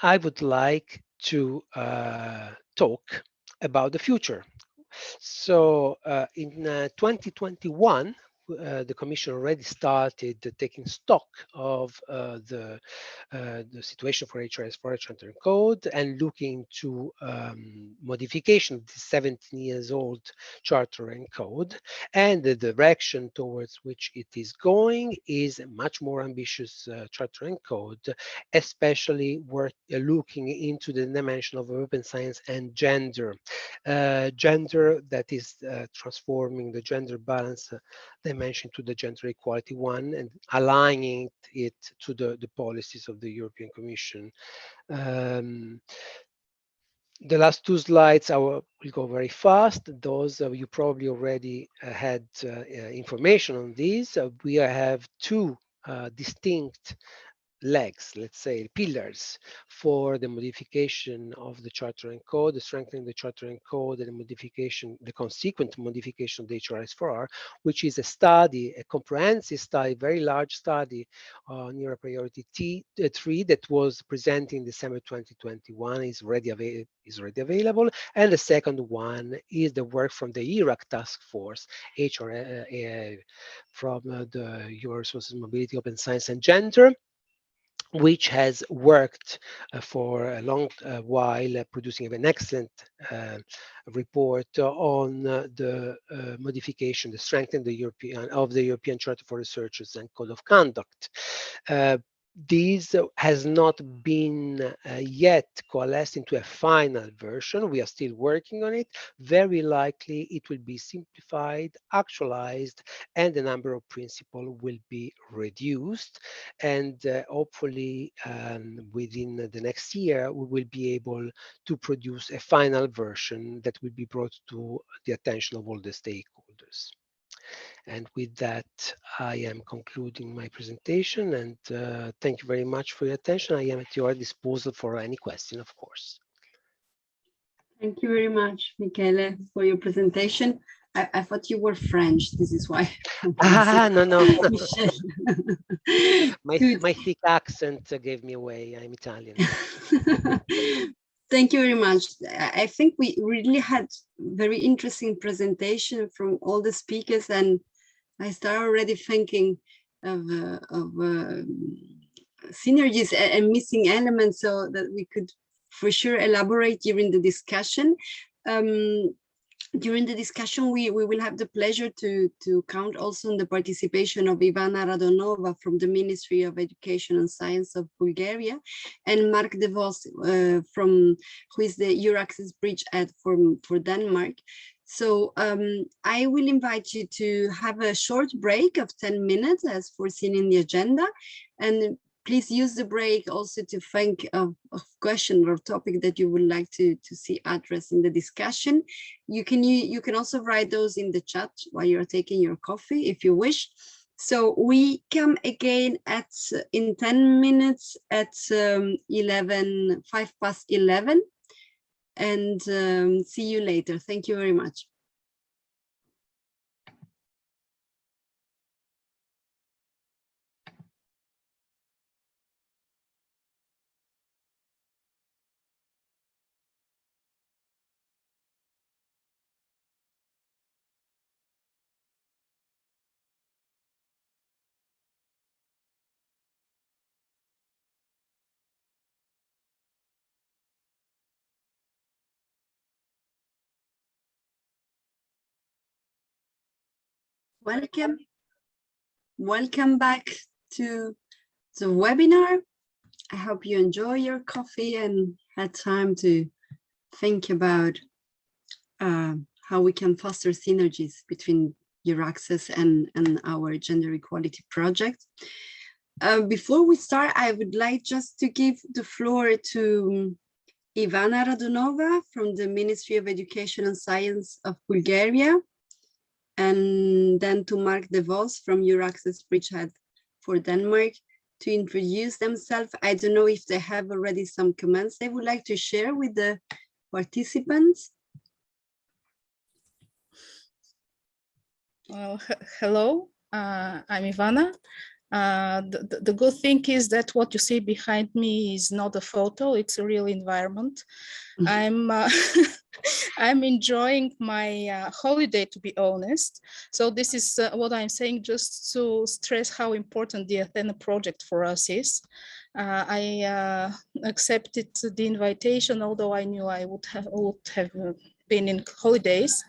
I would like to talk about the future. So in 2021, the Commission already started taking stock of the situation for HRS for Charter and Code and looking to modification of the 17 years old Charter and Code, and the direction towards which it is going is a much more ambitious Charter and Code, especially looking into the dimension of open science and gender. Gender that is transforming the gender balance dimension to the gender equality one and aligning it to the policies of the European Commission. The last two slides I will go very fast. Those you probably already had information on these. We have two distinct legs, let's say, pillars for the modification of the Charter and Code, the strengthening the Charter and Code, and the modification, the consequent modification of the HRS4R, which is a study, a comprehensive study, very large study on Euro Priority 3 that was presented in December 2021, is already available. And the second one is the work from the EURAC task force, from the Euro Resources, Mobility, Open Science and Gender, which has worked for a long while, producing an excellent report on the modification, the strengthening the European Charter for Researchers and Code of Conduct. This has not been yet coalesced into a final version. We are still working on it. Very likely it will be simplified, actualized, and the number of principles will be reduced. And hopefully within the next year, we will be able to produce a final version that will be brought to the attention of all the stakeholders. And with that, I am concluding my presentation, and thank you very much for your attention. I am at your disposal for any question, of course. Thank you very much, Michele, for your presentation. I thought you were French. This is why. No. my thick accent gave me away. I'm Italian. Thank you very much. I think we really had very interesting presentation from all the speakers, and I start already thinking of synergies and missing elements, so that we could for sure elaborate during the discussion. During the discussion, we will have the pleasure to count also on the participation of Ivana Radinova from the Ministry of Education and Science of Bulgaria, and Mark DeVos, who is the EURAXESS bridge head for Denmark. So I will invite you to have a short break of 10 minutes as foreseen in the agenda, and please use the break also to think of question or topic that you would like to see addressed in the discussion. You can also write those in the chat while you're taking your coffee if you wish. So we come again in 10 minutes at 11:05, and see you later. Thank you very much. Welcome back to the webinar. I hope you enjoy your coffee and had time to think about how we can foster synergies between EURAXESS and our gender equality project. Before we start, I would like just to give the floor to Ivana Radinova from the Ministry of Education and Science of Bulgaria, and then to Mark DeVos from EURAXESS Bridgehead for Denmark to introduce themselves. I don't know if they have already some comments they would like to share with the participants. Well, hello, I'm Ivana. The good thing is that what you see behind me is not a photo, it's a real environment. I'm I'm enjoying my holiday, to be honest. So this is what I'm saying just to stress how important the ATHENA project for us is. I accepted the invitation, although I knew I would have been in holidays.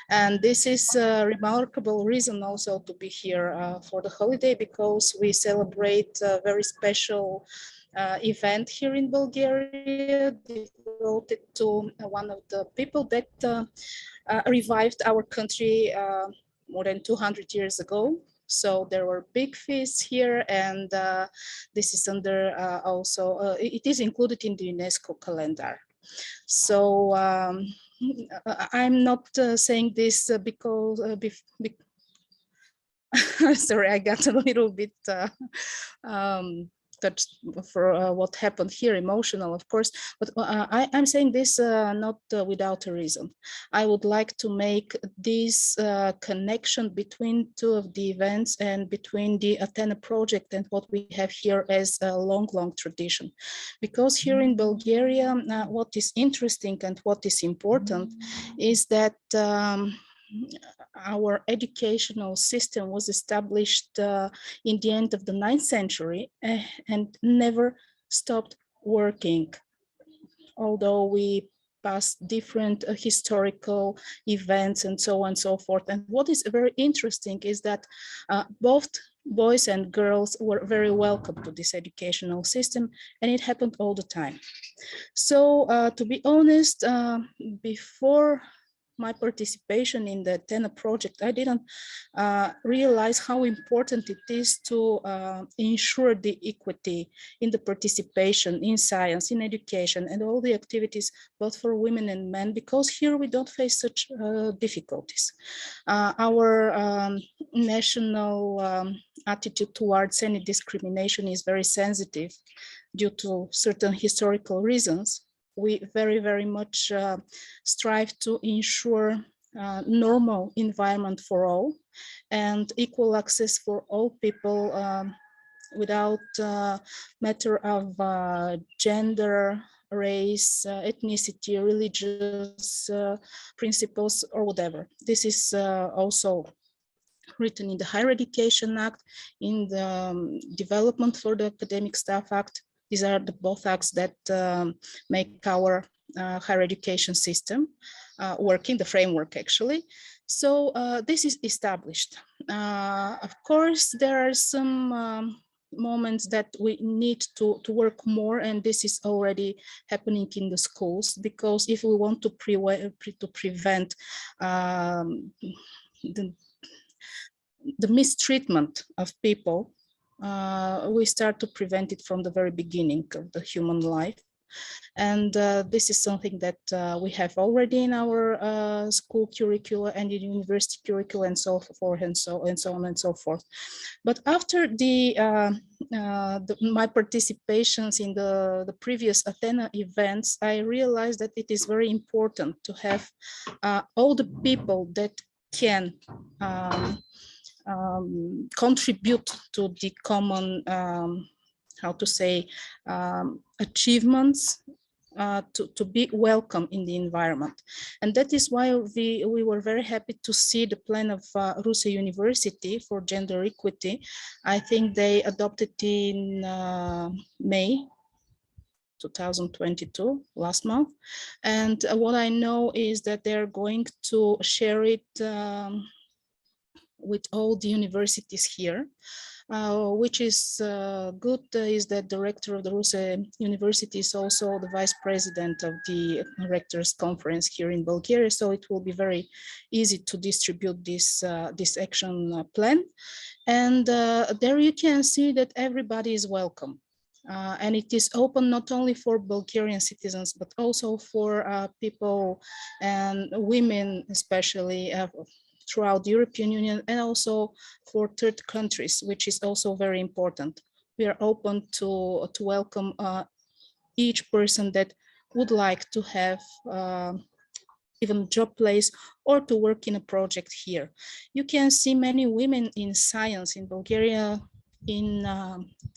And this is a remarkable reason also to be here for the holiday, because we celebrate a very special event here in Bulgaria devoted to one of the people that revived our country more than 200 years ago. So there were big feasts here, and this is under also, it is included in the UNESCO calendar. So I'm not saying this because, sorry, I got a little bit touched for what happened here, emotional, of course, but I'm saying this not without a reason. I would like to make this connection between two of the events and between the ATHENA project and what we have here as a long tradition. Because here in Bulgaria, what is interesting and what is important is that our educational system was established in the end of the 9th century and never stopped working, although we passed different historical events and so on and so forth. And what is very interesting is that both boys and girls were very welcome to this educational system, and it happened all the time. So to be honest, before my participation in the ATHENA project, I didn't realize how important it is to ensure the equity in the participation in science, in education, and all the activities, both for women and men, because here we don't face such difficulties. Our national attitude towards any discrimination is very sensitive due to certain historical reasons. We very much strive to ensure normal environment for all and equal access for all people without matter of gender, race, ethnicity, religious principles, or whatever. This is also written in the Higher Education Act, in the Development for the Academic Staff Act. These are the both acts that make our higher education system working, the framework actually. So this is established. Of course, there are some moments that we need to work more, and this is already happening in the schools, because if we want to prevent the mistreatment of people, we start to prevent it from the very beginning of the human life. And this is something that we have already in our school curricula and in university curricula and so forth and so on and so forth. But after my participations in the previous ATHENA events, I realized that it is very important to have all the people that can contribute to the common, how to say, achievements to be welcome in the environment. And that is why we were very happy to see the plan of Russia University for gender equity. I think they adopted in May 2022, last month. And what I know is that they're going to share it with all the universities here, which is good, is that the rector of the Russia University is also the vice president of the rectors conference here in Bulgaria. So it will be very easy to distribute this, this action plan. And there you can see that everybody is welcome. And it is open not only for Bulgarian citizens, but also for people and women, especially throughout the European Union, and also for third countries, which is also very important. We are open to welcome each person that would like to have even a job place or to work in a project here. You can see many women in science in Bulgaria. in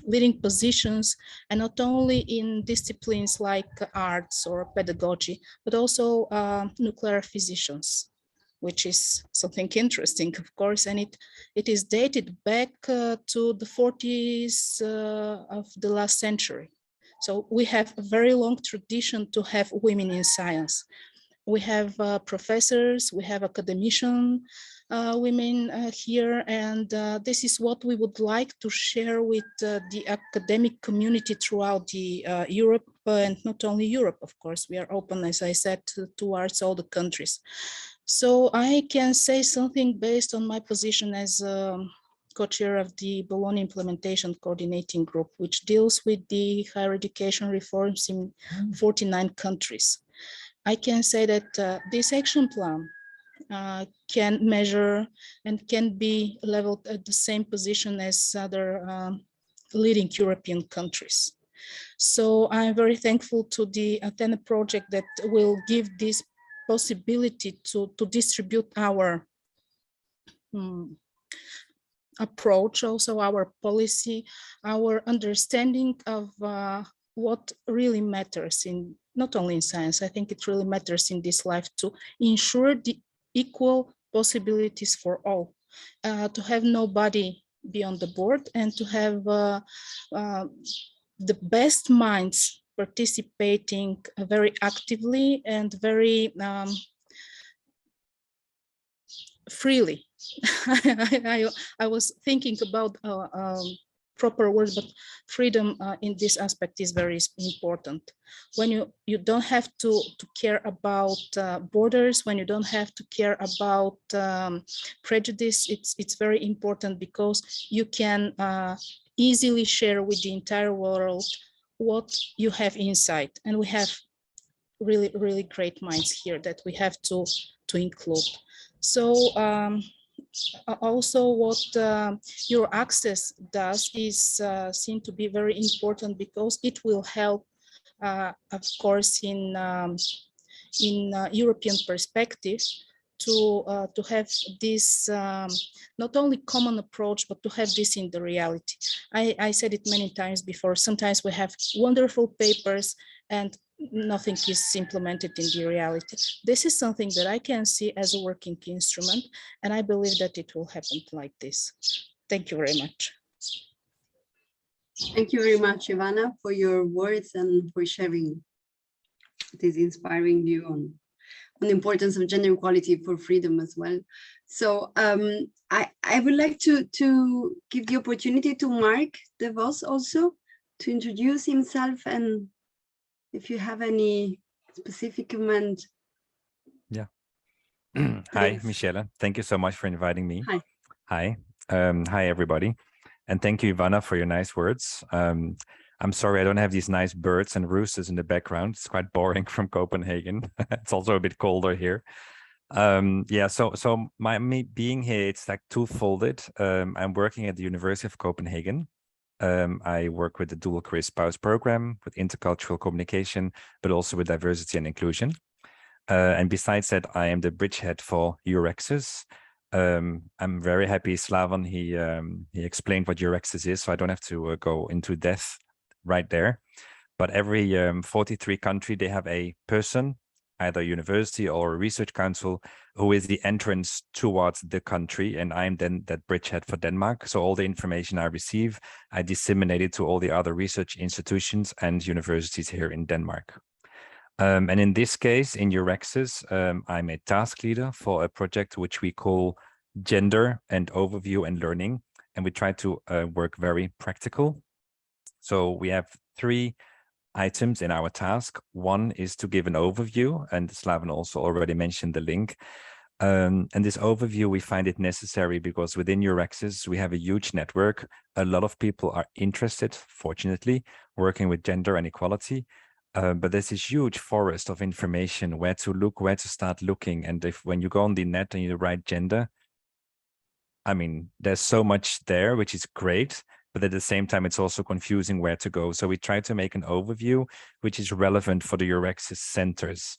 leading positions, and not only in disciplines like arts or pedagogy, but also nuclear physicians, which is something interesting, of course, and it is dated back to the 40s of the last century. So we have a very long tradition to have women in science. We have professors, we have academician women here, and this is what we would like to share with the academic community throughout the Europe, and not only Europe, of course. We are open, as I said, towards all the countries. So I can say something based on my position as co-chair of the Bologna Implementation Coordinating Group, which deals with the higher education reforms in 49 countries. I can say that this action plan can measure and can be leveled at the same position as other leading European countries. So I'm very thankful to the ATHENA project that will give this possibility to distribute our approach, also our policy, our understanding of what really matters in, not only in science, I think it really matters in this life to ensure the equal possibilities for all, to have nobody be on the board, and to have the best minds participating very actively and very freely. I was thinking about proper words, but freedom in this aspect is very important. When you don't have to care about borders, when you don't have to care about prejudice, it's very important, because you can easily share with the entire world what you have inside. And we have really, really great minds here that we have to include. So also what EURAXESS does is seen to be very important, because it will help, of course, in European perspective, to have this not only common approach, but to have this in the reality. I said it many times before. Sometimes we have wonderful papers and nothing is implemented in the reality. This is something that I can see as a working instrument, and I believe that it will happen like this. Thank you very much. Thank you very much, Ivana, for your words and for sharing this inspiring view on the importance of gender equality for freedom as well. So I would like to give the opportunity to Mark DeVos also to introduce himself, and if you have any specific comment. Yeah. Hi, Michelle. Thank you so much for inviting me. Hi. Hi. Hi, everybody. And thank you, Ivana, for your nice words. I'm sorry I don't have these nice birds and roosters in the background. It's quite boring from Copenhagen. It's also a bit colder here. Yeah, so me being here, it's like two-folded. I'm working at the University of Copenhagen. I work with the dual career spouse program, with intercultural communication, but also with diversity and inclusion. And besides that, I am the bridgehead for EURAXESS. I'm very happy Slaven, he explained what EURAXESS is, so I don't have to go into depth right there. But every 43 country, they have a person, either a university or a research council, who is the entrance towards the country, and I'm then that bridgehead for Denmark. So all the information I receive, I disseminate it to all the other research institutions and universities here in Denmark. And in this case, in EURAXESS, I'm a task leader for a project which we call Gender and Overview and Learning, and we try to work very practical. So we have 3 items in our task. One is to give an overview, and Slaven also already mentioned the link. And this overview, we find it necessary because within EURAXESS, we have a huge network. A lot of people are interested, fortunately, working with gender and equality. But there's this huge forest of information, where to look, where to start looking. And when you go on the net and you write gender, I mean, there's so much there, which is great. But at the same time, it's also confusing where to go. So we try to make an overview which is relevant for the EURAXESS centers.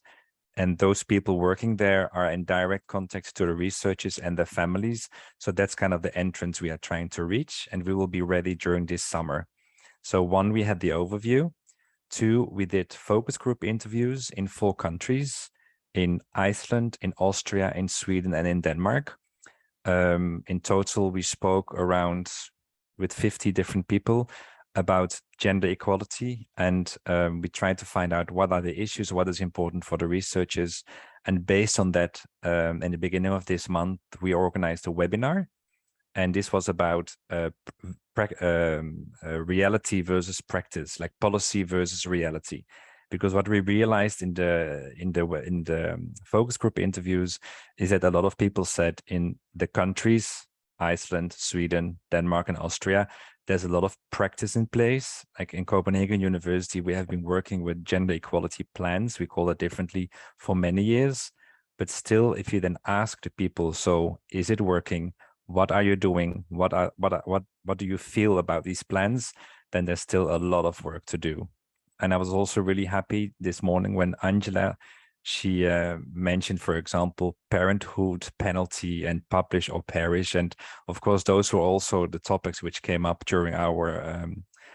And those people working there are in direct contact to the researchers and their families. So that's kind of the entrance we are trying to reach, and we will be ready during this summer. So 1, we had the overview. 2, we did focus group interviews in 4 countries, in Iceland, in Austria, in Sweden, and in Denmark. In total, we spoke around with 50 different people about gender equality, and we tried to find out what are the issues, what is important for the researchers. And based on that, in the beginning of this month, we organized a webinar, and this was about reality versus practice, like policy versus reality. Because what we realized in the focus group interviews is that a lot of people said in the countries, Iceland, Sweden, Denmark, and Austria, there's a lot of practice in place. Like in Copenhagen University, we have been working with gender equality plans, we call it differently, for many years. But still, if you then ask the people, so is it working? What are you doing? What do you feel about these plans? Then there's still a lot of work to do. And I was also really happy this morning when Angela, she mentioned, for example, parenthood, penalty, and publish or perish. And of course, those were also the topics which came up during our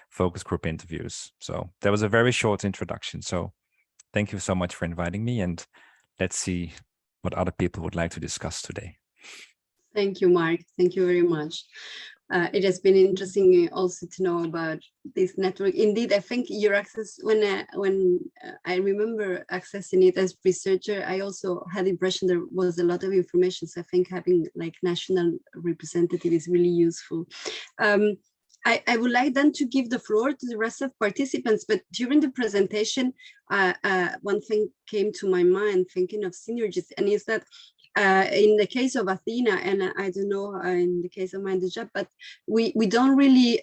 focus group interviews. So that was a very short introduction. So thank you so much for inviting me, and let's see what other people would like to discuss today. Thank you, Mark. Thank you very much. It has been interesting also to know about this network. Indeed, I think EURAXESS, when I remember accessing it as researcher, I also had the impression there was a lot of information. So I think having like national representative is really useful. I would like then to give the floor to the rest of participants, but during the presentation, one thing came to my mind thinking of synergies, and is that in the case of ATHENA, and I don't know in the case of MINDtheGEPs, but we don't really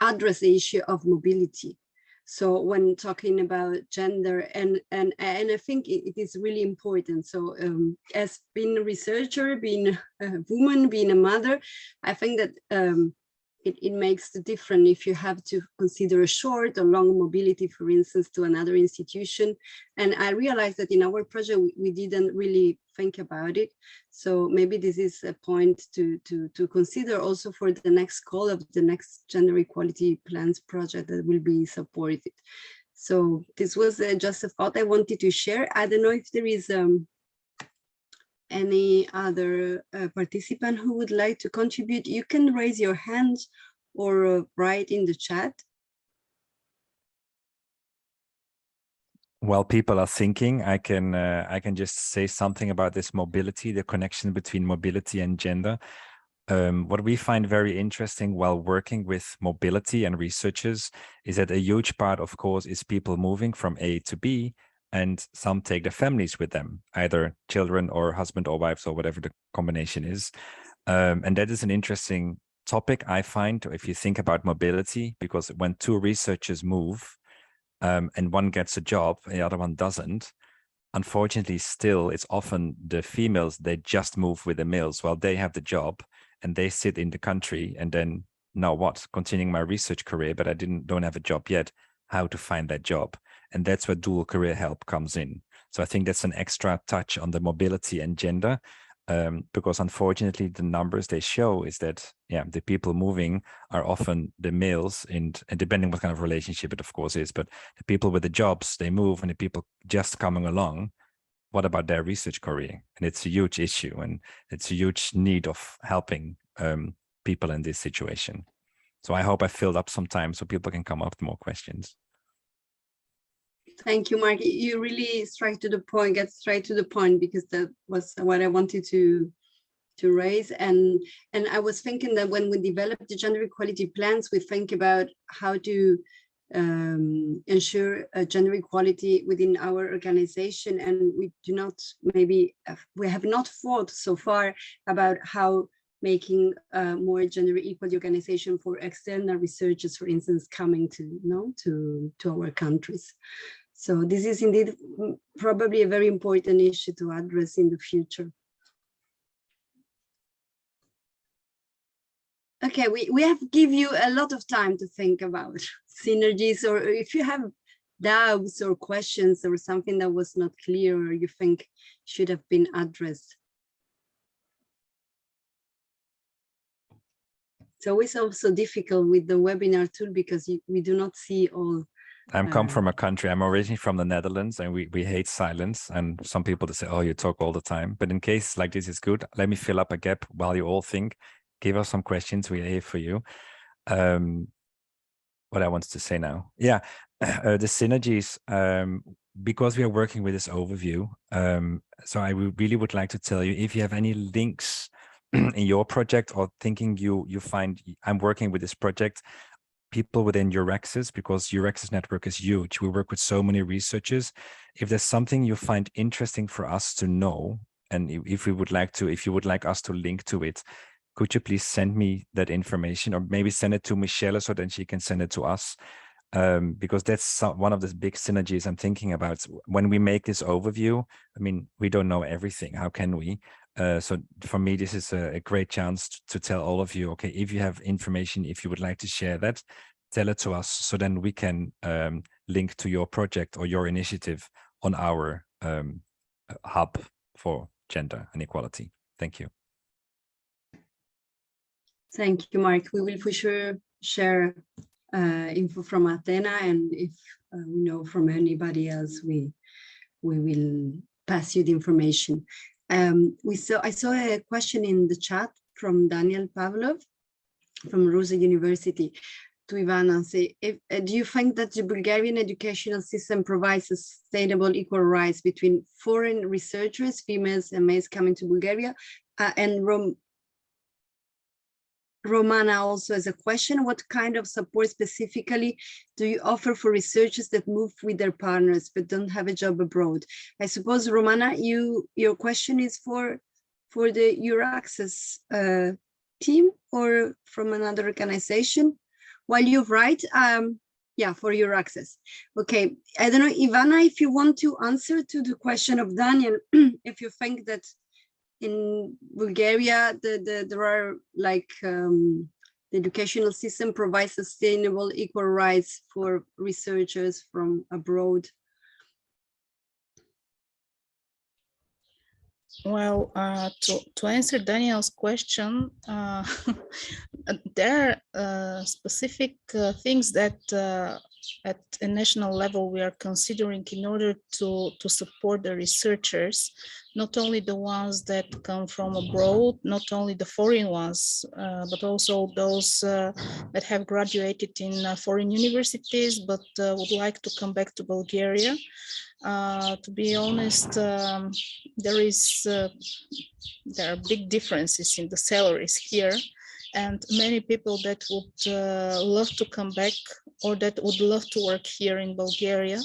address the issue of mobility. So when talking about gender, and I think it is really important. So as being a researcher, being a woman, being a mother, I think that it makes the difference if you have to consider a short or long mobility, for instance, to another institution. And I realized that in our project, we didn't really think about it. So maybe this is a point to consider also for the next call of the next gender equality plans project that will be supported. So this was just a thought I wanted to share. I don't know if there is any other participant who would like to contribute. You can raise your hand or write in the chat. While people are thinking, I can just say something about this mobility, the connection between mobility and gender. What we find very interesting while working with mobility and researchers is that a huge part, of course, is people moving from A to B, and some take their families with them, either children or husband or wives or whatever the combination is. And that is an interesting topic, I find, if you think about mobility, because when 2 researchers move and one gets a job and the other one doesn't, unfortunately, still, it's often the females, they just move with the males while they have the job and they sit in the country, and then now what? Continuing my research career, but I don't have a job yet. How to find that job? And that's where dual career help comes in. So I think that's an extra touch on the mobility and gender, because unfortunately the numbers they show is that, yeah, the people moving are often the males, and depending what kind of relationship it of course is, but the people with the jobs, they move, and the people just coming along, what about their research career? And it's a huge issue, and it's a huge need of helping people in this situation. So I hope I filled up some time so people can come up with more questions. Thank you, Mark. You really get straight to the point, because that was what I wanted to raise. And I was thinking that when we develop the gender equality plans, we think about how to ensure gender equality within our organization. And we have not thought so far about how making more gender equal organization for external researchers, for instance, coming to our countries. So this is indeed probably a very important issue to address in the future. Okay, we have give you a lot of time to think about synergies, or if you have doubts or questions or something that was not clear or you think should have been addressed. It's always also difficult with the webinar tool because we do not see all. I'm come from a country, I'm originally from the Netherlands, and we hate silence. And some people say, oh, you talk all the time. But in case like this is good, let me fill up a gap while you all think. Give us some questions, we're here for you. What I wanted to say now. Yeah, the synergies, because we are working with this overview. So I really would like to tell you, if you have any links in your project or thinking you find, I'm working with this project, people within EURAXESS, because EURAXESS network is huge. We work with so many researchers. If there's something you find interesting for us to know, and if you would like us to link to it, could you please send me that information, or maybe send it to Michelle so then she can send it to us? Because that's one of the big synergies I'm thinking about. When we make this overview, I mean, we don't know everything. How can we? So for me, this is a great chance to tell all of you, okay, if you have information, if you would like to share that, tell it to us, so then we can link to your project or your initiative on our hub for gender and equality. Thank you. Thank you, Mark. We will for sure share info from ATHENA, and if we know from anybody else, we will pass you the information. I saw a question in the chat from Daniel Pavlov from Rusa University to Ivana. Say, do you think that the Bulgarian educational system provides sustainable equal rights between foreign researchers, females and males coming to Bulgaria? And Romana also has a question: what kind of support specifically do you offer for researchers that move with their partners but don't have a job abroad? I suppose, Romana, your question is for the EURAXESS team or from another organization? While you're right, yeah, for EURAXESS. Okay, I don't know, Ivana, if you want to answer to the question of Daniel, if you think that in Bulgaria, there are like the educational system provides sustainable equal rights for researchers from abroad. Well, to answer Daniel's question, there are specific things that at a national level we are considering in order to support the researchers, not only the ones that come from abroad, not only the foreign ones, but also those that have graduated in foreign universities but would like to come back to Bulgaria. To be honest, there are big differences in the salaries here, and many people that would love to come back or that would love to work here in Bulgaria,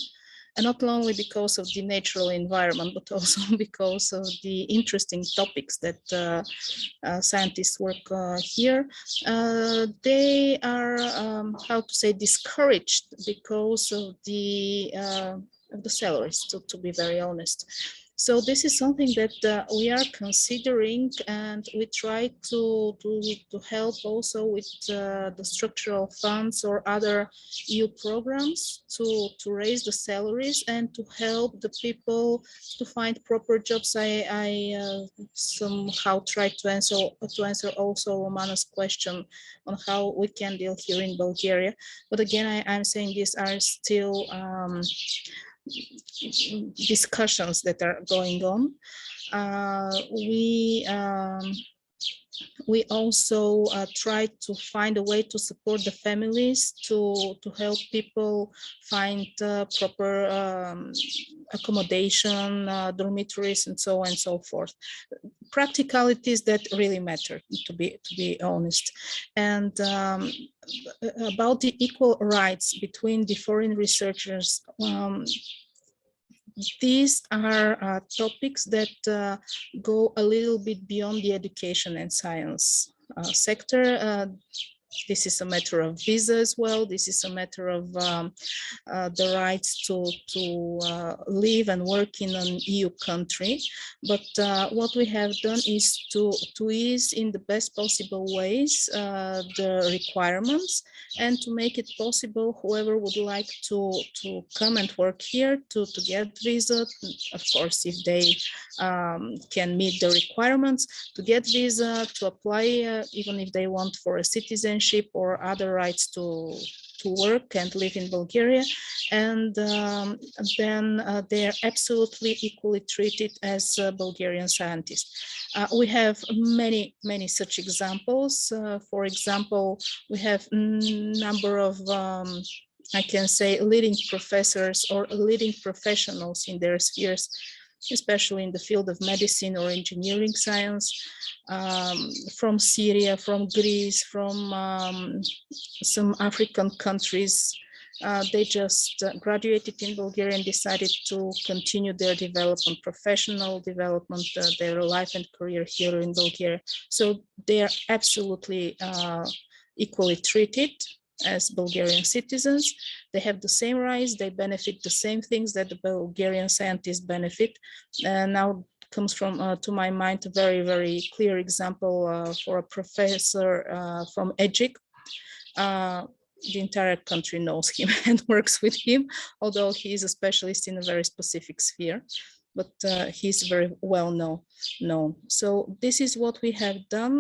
and not only because of the natural environment, but also because of the interesting topics that scientists work here. They are, how to say, discouraged because of the salaries, to be very honest. So this is something that we are considering, and we try to help also with the structural funds or other EU programs to raise the salaries and to help the people to find proper jobs. I somehow try to answer also Romana's question on how we can deal here in Bulgaria. But again, I'm saying these are still discussions that are going on. We also try to find a way to support the families to help people find proper accommodation, dormitories, and so on and so forth. Practicalities that really matter, to be honest. And about the equal rights between the foreign researchers, these are topics that go a little bit beyond the education and science sector. This is a matter of visa as well. This is a matter of the rights to live and work in an EU country. But what we have done is to ease in the best possible ways the requirements, and to make it possible whoever would like to come and work here to get visa, of course, if they can meet the requirements, to get visa, to apply even if they want for a citizenship or other rights to work and live in Bulgaria. And then they are absolutely equally treated as Bulgarian scientists. We have many such examples. For example, we have number of I can say leading professors or leading professionals in their spheres, especially in the field of medicine or engineering science, from Syria, from Greece, from some African countries. They just graduated in Bulgaria and decided to continue their development, professional development, their life and career here in Bulgaria. So they are absolutely equally treated as Bulgarian citizens. They have the same rights, they benefit the same things that the Bulgarian scientists benefit. Now comes from to my mind a very clear example for a professor from Egypt. The entire country knows him and works with him, although he is a specialist in a very specific sphere. But he's very well known. So this is what we have done.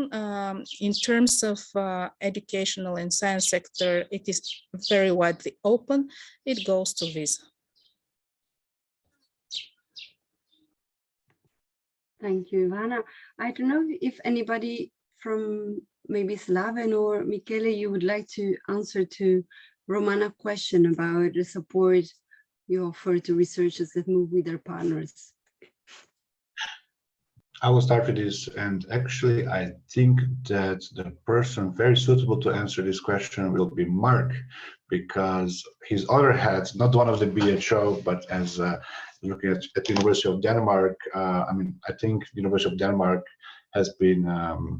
In terms of educational and science sector, it is very widely open. It goes to visa. Thank you, Ivana. I don't know if anybody from maybe Slaven or Michele, you would like to answer to Romana's question about the support you offer to researchers that move with their partners. I will start with this, and actually I think that the person very suitable to answer this question will be Mark, because his other hats, not one of the BHO, but as looking at the University of Denmark, I mean, I think the University of Denmark has been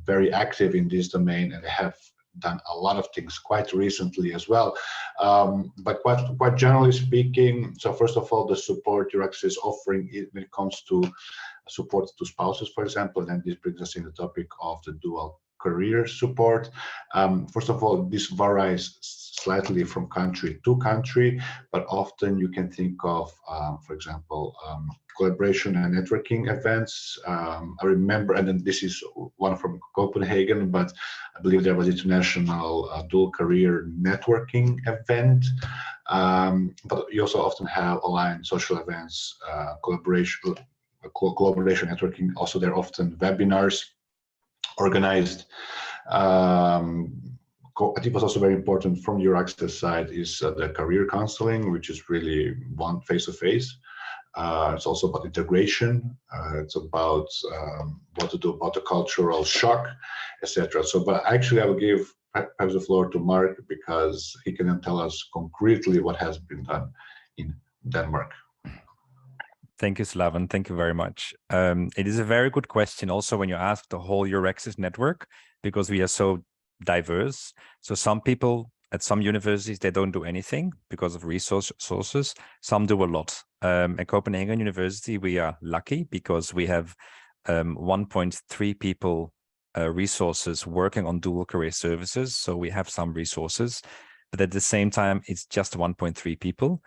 very active in this domain, and they have done a lot of things quite recently as well. But quite generally speaking, so first of all, the support EURAXESS is offering when it comes to support to spouses, for example, and this brings us in the topic of the dual career support. First of all, this varies slightly from country to country, but often you can think of, for example, collaboration and networking events. I remember, and then this is one from Copenhagen, but I believe there was international dual career networking event. But you also often have online social events, collaboration networking. Also, there are often webinars organized. I think what's also very important from your EURAXESS side is the career counseling, which is really one face-to-face. It's also about integration. It's about what to do about the cultural shock, etc. So, but actually, I will give perhaps the floor to Mark, because he can then tell us concretely what has been done in Denmark. Thank you, Slaven. Thank you very much. It is a very good question also when you ask the whole EURAXESS network, because we are so diverse. So some people at some universities, they don't do anything because of resources. Some do a lot. At Copenhagen University, we are lucky because we have 1.3 people resources working on dual career services. So we have some resources, but at the same time, it's just 1.3 people.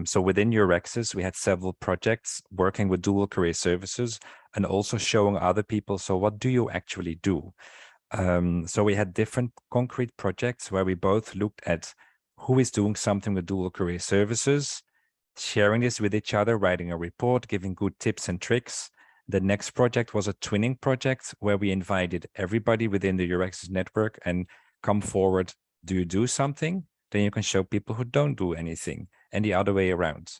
So within EURAXESS, we had several projects working with dual career services and also showing other people, so what do you actually do? So we had different concrete projects where we both looked at who is doing something with dual career services, sharing this with each other, writing a report, giving good tips and tricks. The next project was a twinning project where we invited everybody within the EURAXESS network and come forward. Do you do something? Then you can show people who don't do anything, and the other way around.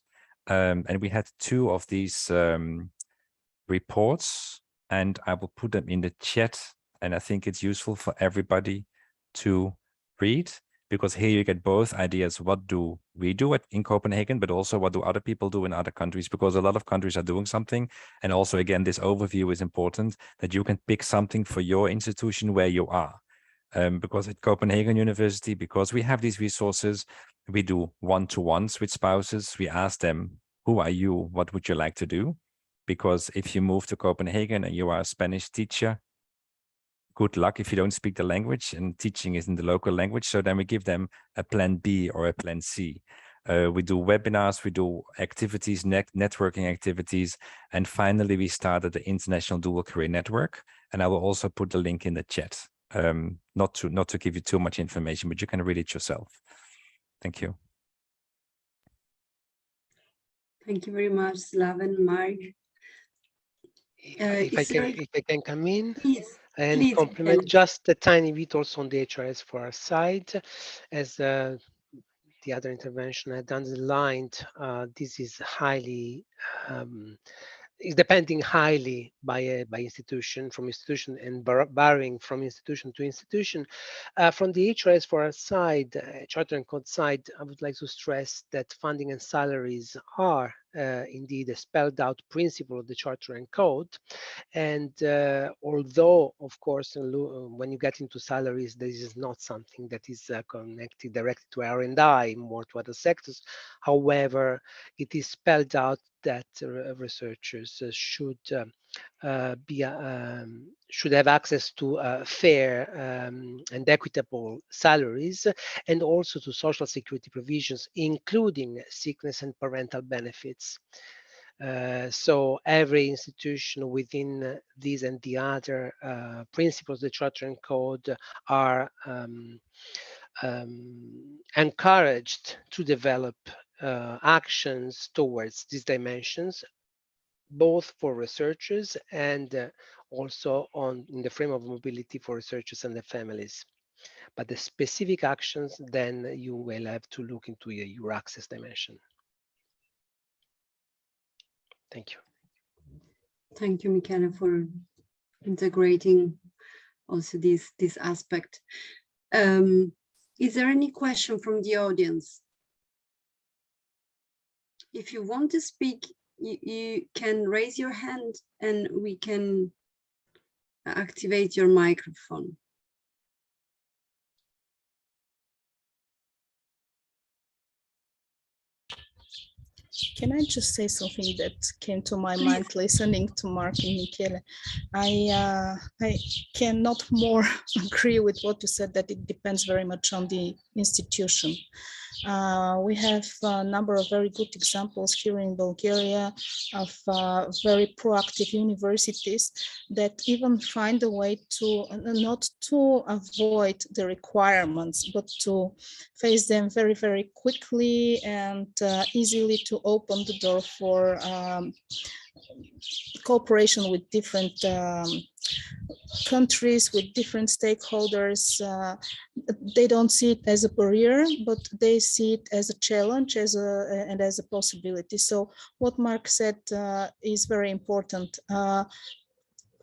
And we had 2 of these reports, and I will put them in the chat. And I think it's useful for everybody to read, because here you get both ideas. What do we do in Copenhagen, but also what do other people do in other countries? Because a lot of countries are doing something. And also, again, this overview is important, that you can pick something for your institution where you are. because at Copenhagen University, because we have these resources, we do one-to-ones with spouses. We ask them, who are you? What would you like to do? Because if you move to Copenhagen and you are a Spanish teacher, good luck if you don't speak the language, and teaching is in the local language. So then we give them a plan B or a plan C. We do webinars, we do activities, networking activities. And finally, we started the International Dual Career Network. And I will also put the link in the chat. Not to give you too much information, but you can read it yourself. Thank you. Thank you very much, Slaven, Mark. If I can come in, please, and compliment just a tiny bit also on the HRS for our side, as the other intervention had underlined, this is highly is depending highly by institution, from institution, and varying from institution to institution. From the HRS for our side, Charter and Code side, I would like to stress that funding and salaries are indeed a spelled out principle of the Charter and Code. And although, of course, when you get into salaries, this is not something that is connected directly to R&I, more to other sectors. However, it is spelled out that researchers should have access to fair and equitable salaries, and also to social security provisions, including sickness and parental benefits. So every institution within these and the other principles, the Charter and Code, are encouraged to develop actions towards these dimensions, both for researchers and also in the frame of mobility for researchers and their families. But the specific actions, then you will have to look into the EURAXESS dimension. Thank you. Thank you, Michele, for integrating also this aspect. Is there any question from the audience? If you want to speak, you can raise your hand and we can activate your microphone. Can I just say something that came to my mind listening to Mark and Michele? I cannot more agree with what you said, that it depends very much on the institution. We have a number of very good examples here in Bulgaria of very proactive universities that even find a way to not to avoid the requirements, but to face them very, very quickly and easily, to open the door for cooperation with different countries, with different stakeholders. They don't see it as a barrier, but they see it as a challenge, and as a possibility. So what Mark said is very important.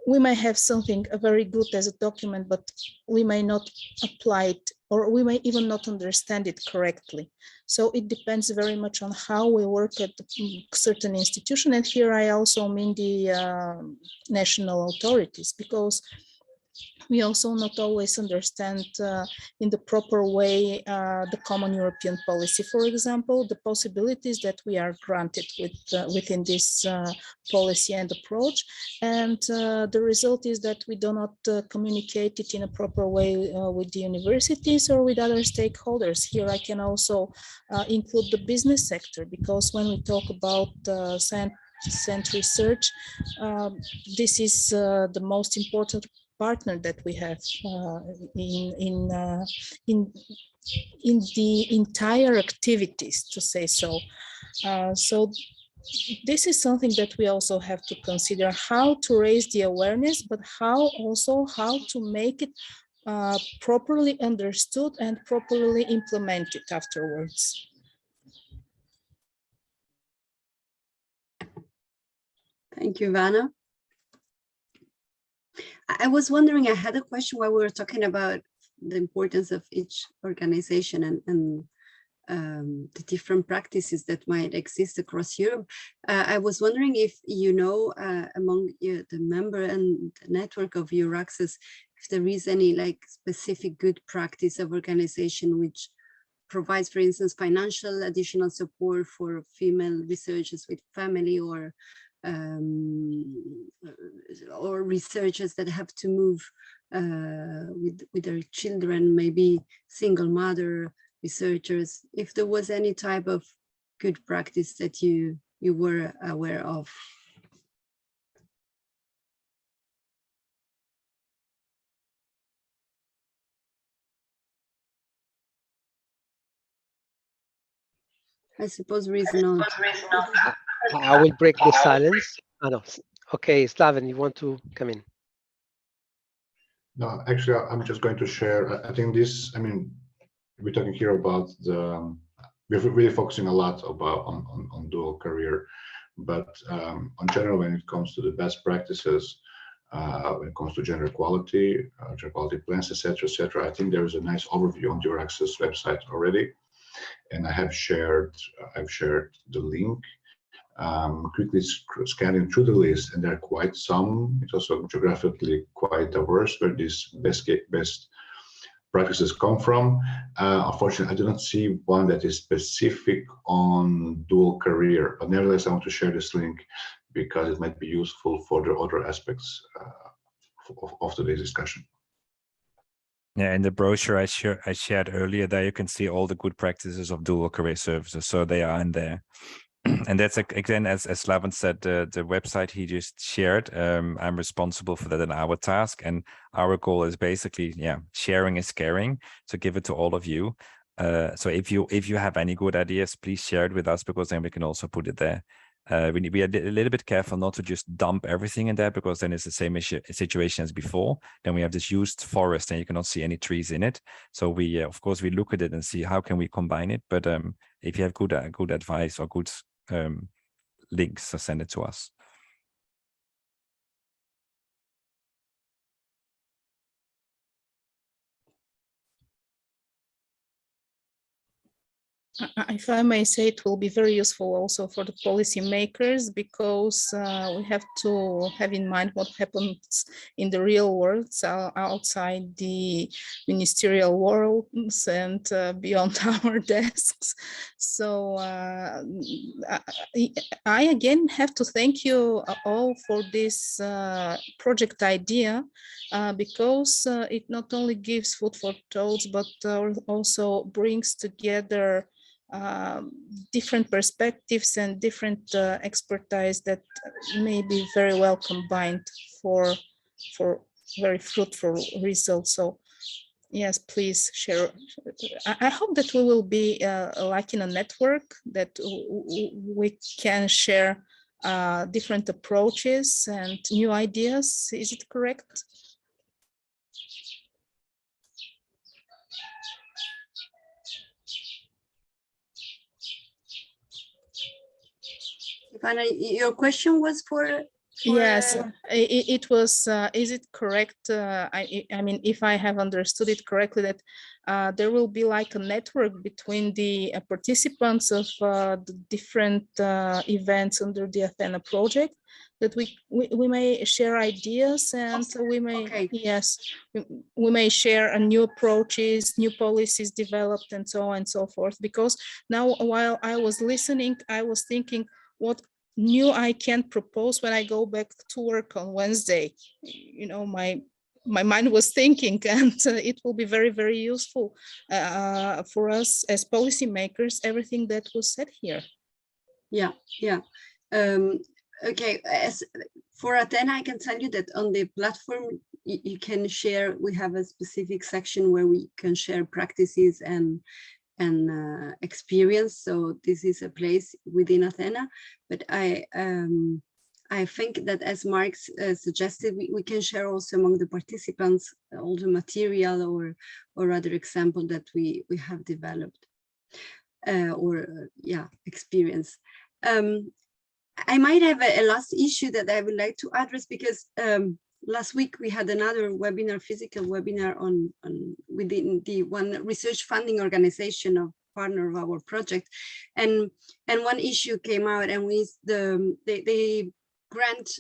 We may have something very good as a document, but we may not apply it, or we may even not understand it correctly. So it depends very much on how we work at certain institution. And here I also mean the national authorities, because we also not always understand in the proper way the common European policy, for example, the possibilities that we are granted within this policy and approach. And the result is that we do not communicate it in a proper way with the universities or with other stakeholders. Here I can also include the business sector, because when we talk about science research, this is the most important partner that we have in the entire activities, to say so. So this is something that we also have to consider, how to raise the awareness, but how to make it properly understood and properly implemented afterwards. Thank you, Ivana. I was wondering, I had a question while we were talking about the importance of each organization and the different practices that might exist across Europe. I was wondering if, you know, among the member and the network of EURAXESS, if there is any like specific good practice of organization which provides, for instance, financial additional support for female researchers with family, or researchers that have to move with their children, maybe single mother researchers, if there was any type of good practice that you were aware of. I suppose there is not. I will break the silence. Oh, no. Okay, Slaven, you want to come in? No, actually, I'm just going to share. I think this, I mean, we're talking here about the, we're really focusing a lot about on dual career, but on general, when it comes to the best practices, when it comes to gender equality plans, etc., I think there is a nice overview on the EURAXESS website already, and I've shared the link. Quickly scanning through the list, and there are quite some. It's also geographically quite diverse where these best practices come from. Unfortunately, I do not see one that is specific on dual career, but nevertheless, I want to share this link because it might be useful for the other aspects of today's discussion. Yeah, in the brochure I shared earlier, there you can see all the good practices of dual career services, so they are in there. And that's, again, as Slaven said, the website he just shared, I'm responsible for that in our task, and our goal is basically, sharing is caring, so give it to all of you. So if you have any good ideas, please share it with us, because then we can also put it there. We need to be a little bit careful not to just dump everything in there, because then it's the same situation as before. Then we have this used forest and you cannot see any trees in it. So we, of course, we look at it and see how can we combine it. But if you have good advice or good links, so send it to us. If I may say, it will be very useful also for the policymakers, because we have to have in mind what happens in the real world, outside the ministerial worlds and beyond our desks. So I again have to thank you all for this project idea, because it not only gives food for thought, but also brings together different perspectives and different expertise that may be very well combined for very fruitful results. So yes, please share. I hope that we will be like in a network, that we can share different approaches and new ideas. Is it correct? Ivana, your question was for yes, it was, is it correct? I mean, if I have understood it correctly, that there will be like a network between the participants of the different events under the ATHENA project, that we may share ideas, and we may, yes, we may share new approaches, new policies developed, and so on and so forth. Because now, while I was listening, I was thinking what new I can propose when I go back to work on Wednesday. You know, my mind was thinking, and it will be very, very useful for us as policymakers, everything that was said here. Yeah. Okay, as for ATHENA, I can tell you that on the platform you can share, we have a specific section where we can share practices and experience. So this is a place within ATHENA, but I think that, as Mark suggested, we can share also among the participants all the material or other example that we have developed experience. I might have a last issue that I would like to address, because last week we had another webinar, physical webinar on within the one research funding organization of partner of our project, and one issue came out, and they grant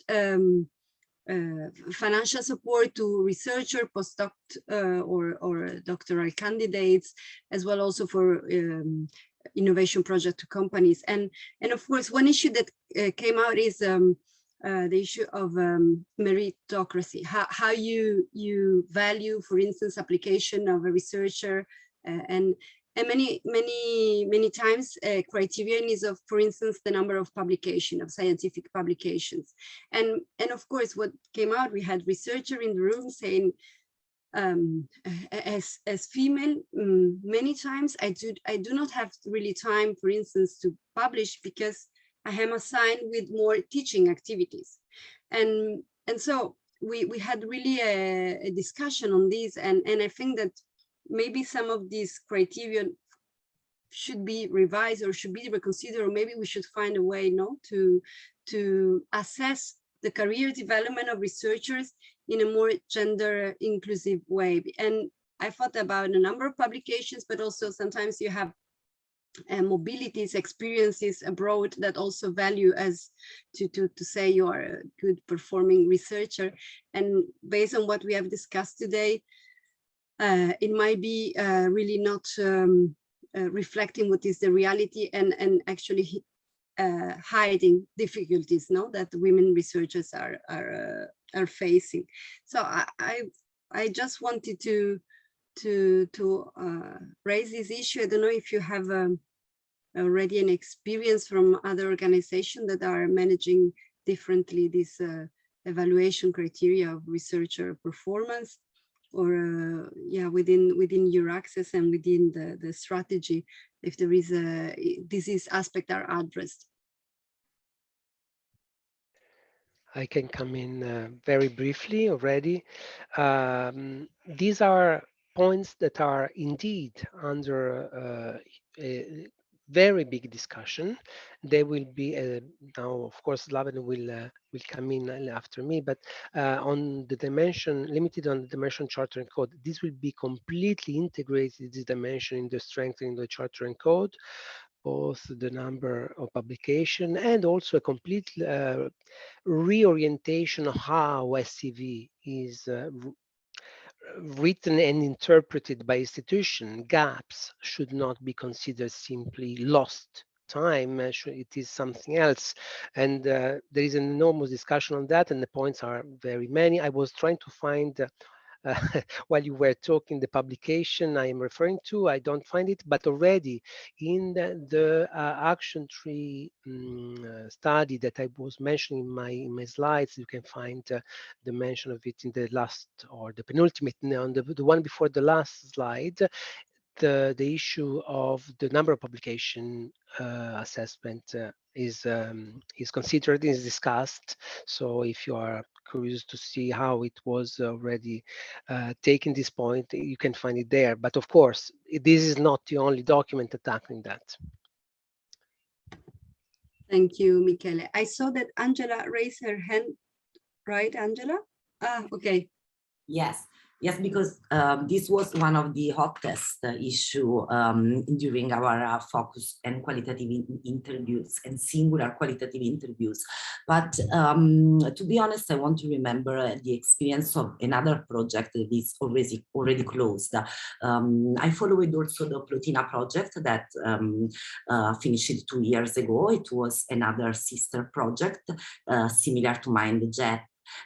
financial support to researcher, postdoc or doctoral candidates, as well also for innovation project to companies. And of course, one issue that came out is the issue of meritocracy, how you value, for instance, application of a researcher, and many times criterion is of, for instance, the number of publication of scientific publications. And of course, what came out, we had researcher in the room saying, as female, many times I do not have really time, for instance, to publish because I am assigned with more teaching activities. And so we had really a discussion on this, and I think that maybe some of these criteria should be revised or should be reconsidered, or maybe we should find a way to assess the career development of researchers in a more gender inclusive way. And I thought about a number of publications, but also sometimes you have mobilities, experiences abroad that also value as to say you are a good performing researcher. And based on what we have discussed today, it might be really not reflecting what is the reality, and actually hiding difficulties that women researchers are facing. So I just wanted to raise this issue. I don't know if you have already an experience from other organizations that are managing differently this evaluation criteria of researcher performance, or within EURAXESS and within the strategy, if there is a disease aspect are addressed. I can come in very briefly already. These are points that are indeed under a very big discussion. They will be now, of course, Slaven will come in after me, but on the dimension, limited on the dimension charter and code, this will be completely integrated, this dimension, in the strengthening the charter and code, both the number of publication and also a complete reorientation of how SCV is written and interpreted by institution. Gaps should not be considered simply lost time, it is something else. And there is an enormous discussion on that, and the points are very many. I was trying to find while you were talking the publication I am referring to. I don't find it, but already in the action tree study that I was mentioning in my slides, you can find the mention of it in the last, or the penultimate, on the one before the last slide. The issue of the number of publication assessment is considered, is discussed. So if you are curious to see how it was already taken this point, you can find it there. But of course, this is not the only document tackling that. Thank you, Michele. I saw that Angela raised her hand, right, Angela? Okay. Yes, because this was one of the hottest issue during our focus and qualitative interviews and singular qualitative interviews. But to be honest, I want to remember the experience of another project that is already closed. I followed also the Plotina project that finished 2 years ago. It was another sister project similar to MINDtheGEPs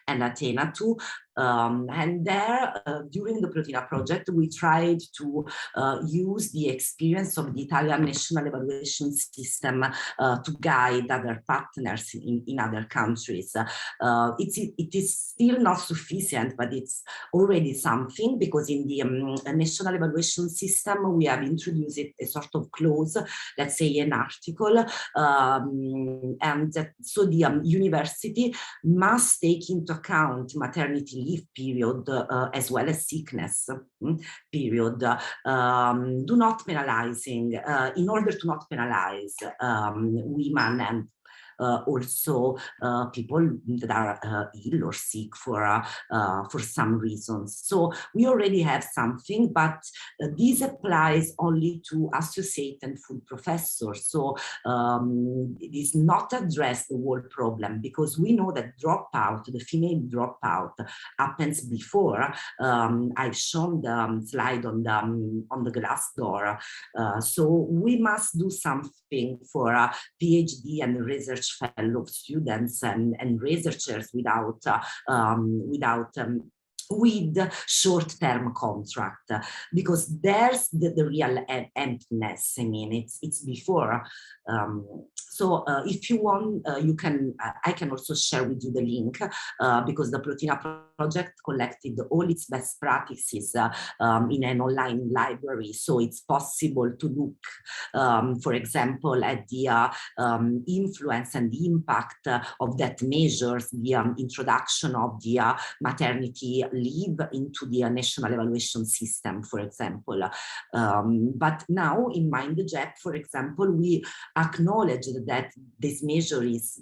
and ATHENA too. And there, during the Plotina project, we tried to use the experience of the Italian national evaluation system to guide other partners in other countries. It is still not sufficient, but it's already something, because in the national evaluation system, we have introduced a sort of clause, let's say an article, and so the university must take into account maternity leave period as well as sickness period. Do not penalizing, in order to not penalize women and also people that are ill or sick for some reasons. So we already have something, but this applies only to associate and full professors. So it is not addressed the whole problem, because we know that dropout, the female dropout, happens before. I've shown the slide on the glass door. So we must do something for PhD and research fellow students and researchers with short-term contract, because there's the real emptiness. I mean, it's before. So if you want, I can also share with you the link, because the Plotina project collected all its best practices in an online library. So it's possible to look, for example, at the influence and the impact of that measures, the introduction of the maternity leave into the national evaluation system, for example. But now in MINDtheGEP, for example, we acknowledge that this measure is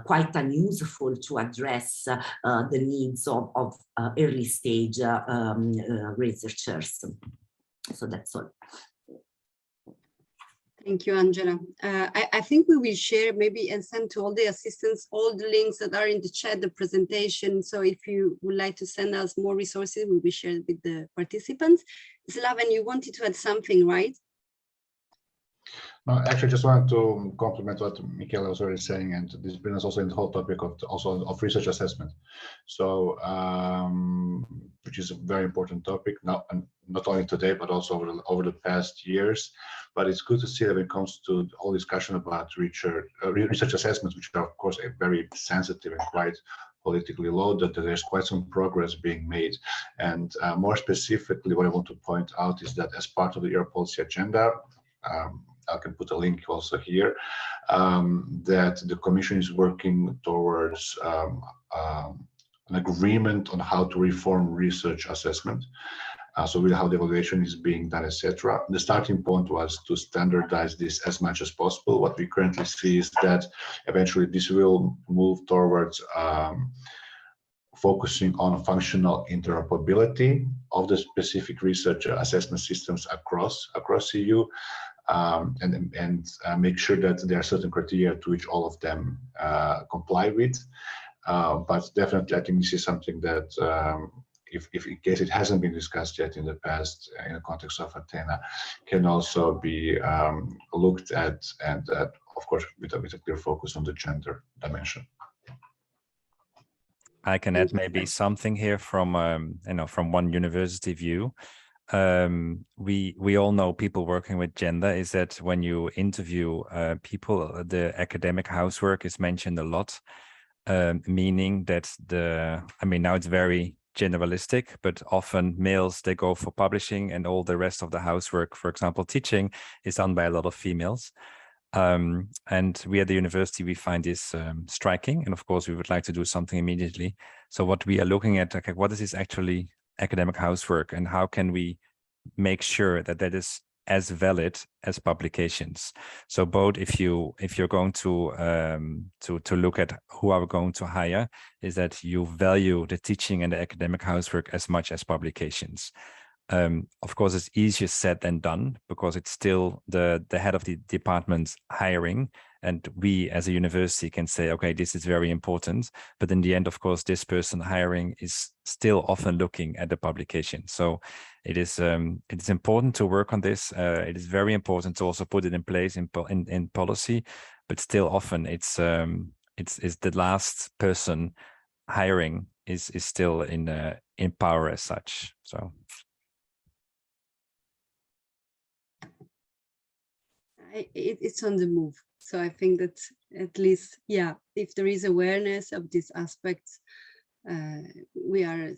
quite unuseful to address the needs of early stage researchers. So that's all. Thank you, Angela. I think we will share maybe and send to all the assistants all the links that are in the chat, the presentation. So if you would like to send us more resources, we will share it with the participants. Slaven, you wanted to add something, right? No, actually, just wanted to complement what Michaela was already saying, and this brings us also in the whole topic of research assessment. So, which is a very important topic now, and not only today, but also over the past years. But it's good to see that when it comes to all discussion about research assessments, which are of course a very sensitive and quite politically loaded, that there's quite some progress being made. And more specifically, what I want to point out is that as part of the EU policy agenda, I can put a link also here, that the Commission is working towards an agreement on how to reform research assessment. So really how the evaluation is being done, etc. The starting point was to standardize this as much as possible. What we currently see is that eventually this will move towards focusing on functional interoperability of the specific research assessment systems across EU, and make sure that there are certain criteria to which all of them comply with. But definitely, I think this is something that, if in case it hasn't been discussed yet in the past in the context of ATHENA, can also be looked at, and of course with a clear focus on the gender dimension. I can add maybe something here from from one university view. We all know, people working with gender, is that when you interview people, the academic housework is mentioned a lot, meaning that now it's very generalistic, but often males, they go for publishing, and all the rest of the housework, for example, teaching, is done by a lot of females. And we at the university, we find this striking, and of course we would like to do something immediately. So what we are looking at, okay, what is this actually academic housework, and how can we make sure that that is as valid as publications? So both, if you're going to look at who are we going to hire, is that you value the teaching and the academic housework as much as publications. Of course, it's easier said than done, because it's still the head of the department hiring, and we as a university can say, okay, this is very important. But in the end, of course, this person hiring is still often looking at the publication. So it is important to work on this. It is very important to also put it in place in policy, but still often it's the last person hiring is still in power as such. So. It's on the move. So I think that at least, yeah, if there is awareness of these aspects, we are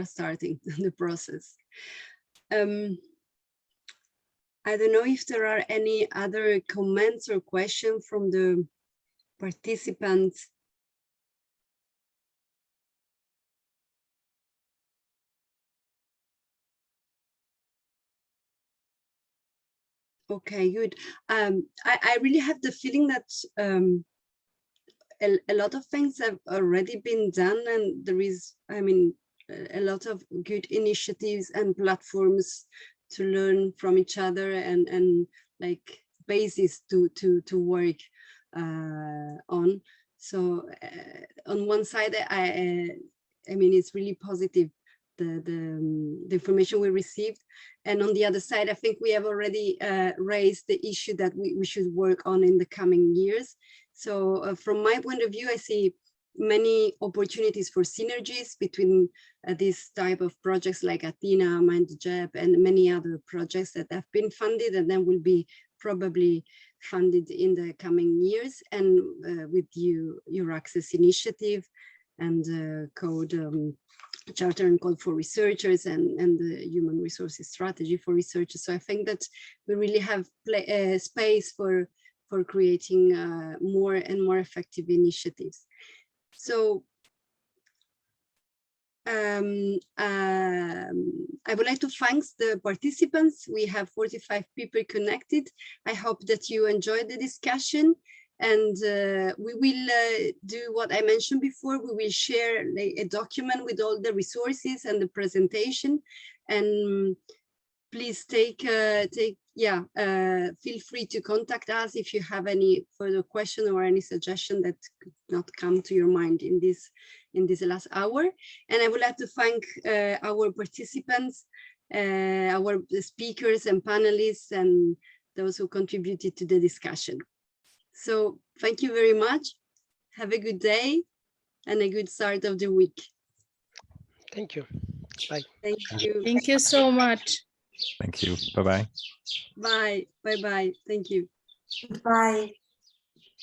starting the process. I don't know if there are any other comments or questions from the participants. Okay, good. I really have the feeling that a lot of things have already been done, and there is, I mean, a lot of good initiatives and platforms to learn from each other, and like basis to work on. So on one side, I mean, it's really positive, the information we received, and on the other side, I think we have already raised the issue that we should work on in the coming years. So from my point of view, I see many opportunities for synergies between this type of projects like ATHENA, MINDtheGEP, and many other projects that have been funded and then will be probably funded in the coming years, and with the EURAXESS initiative and code charter and code for researchers, and the human resources strategy for researchers. So I think that we really have space for creating more and more effective initiatives. So I would like to thank the participants. We have 45 people connected. I hope that you enjoyed the discussion, and we will do what I mentioned before. We will share a document with all the resources and the presentation, and please feel free to contact us if you have any further question or any suggestion that could not come to your mind in this last hour. And I would like to thank our participants, our speakers and panelists, and those who contributed to the discussion. So thank you very much. Have a good day and a good start of the week. Thank you. Bye. Thank you. Thank you so much. Thank you. Bye-bye. Bye. Bye-bye. Thank you. Goodbye.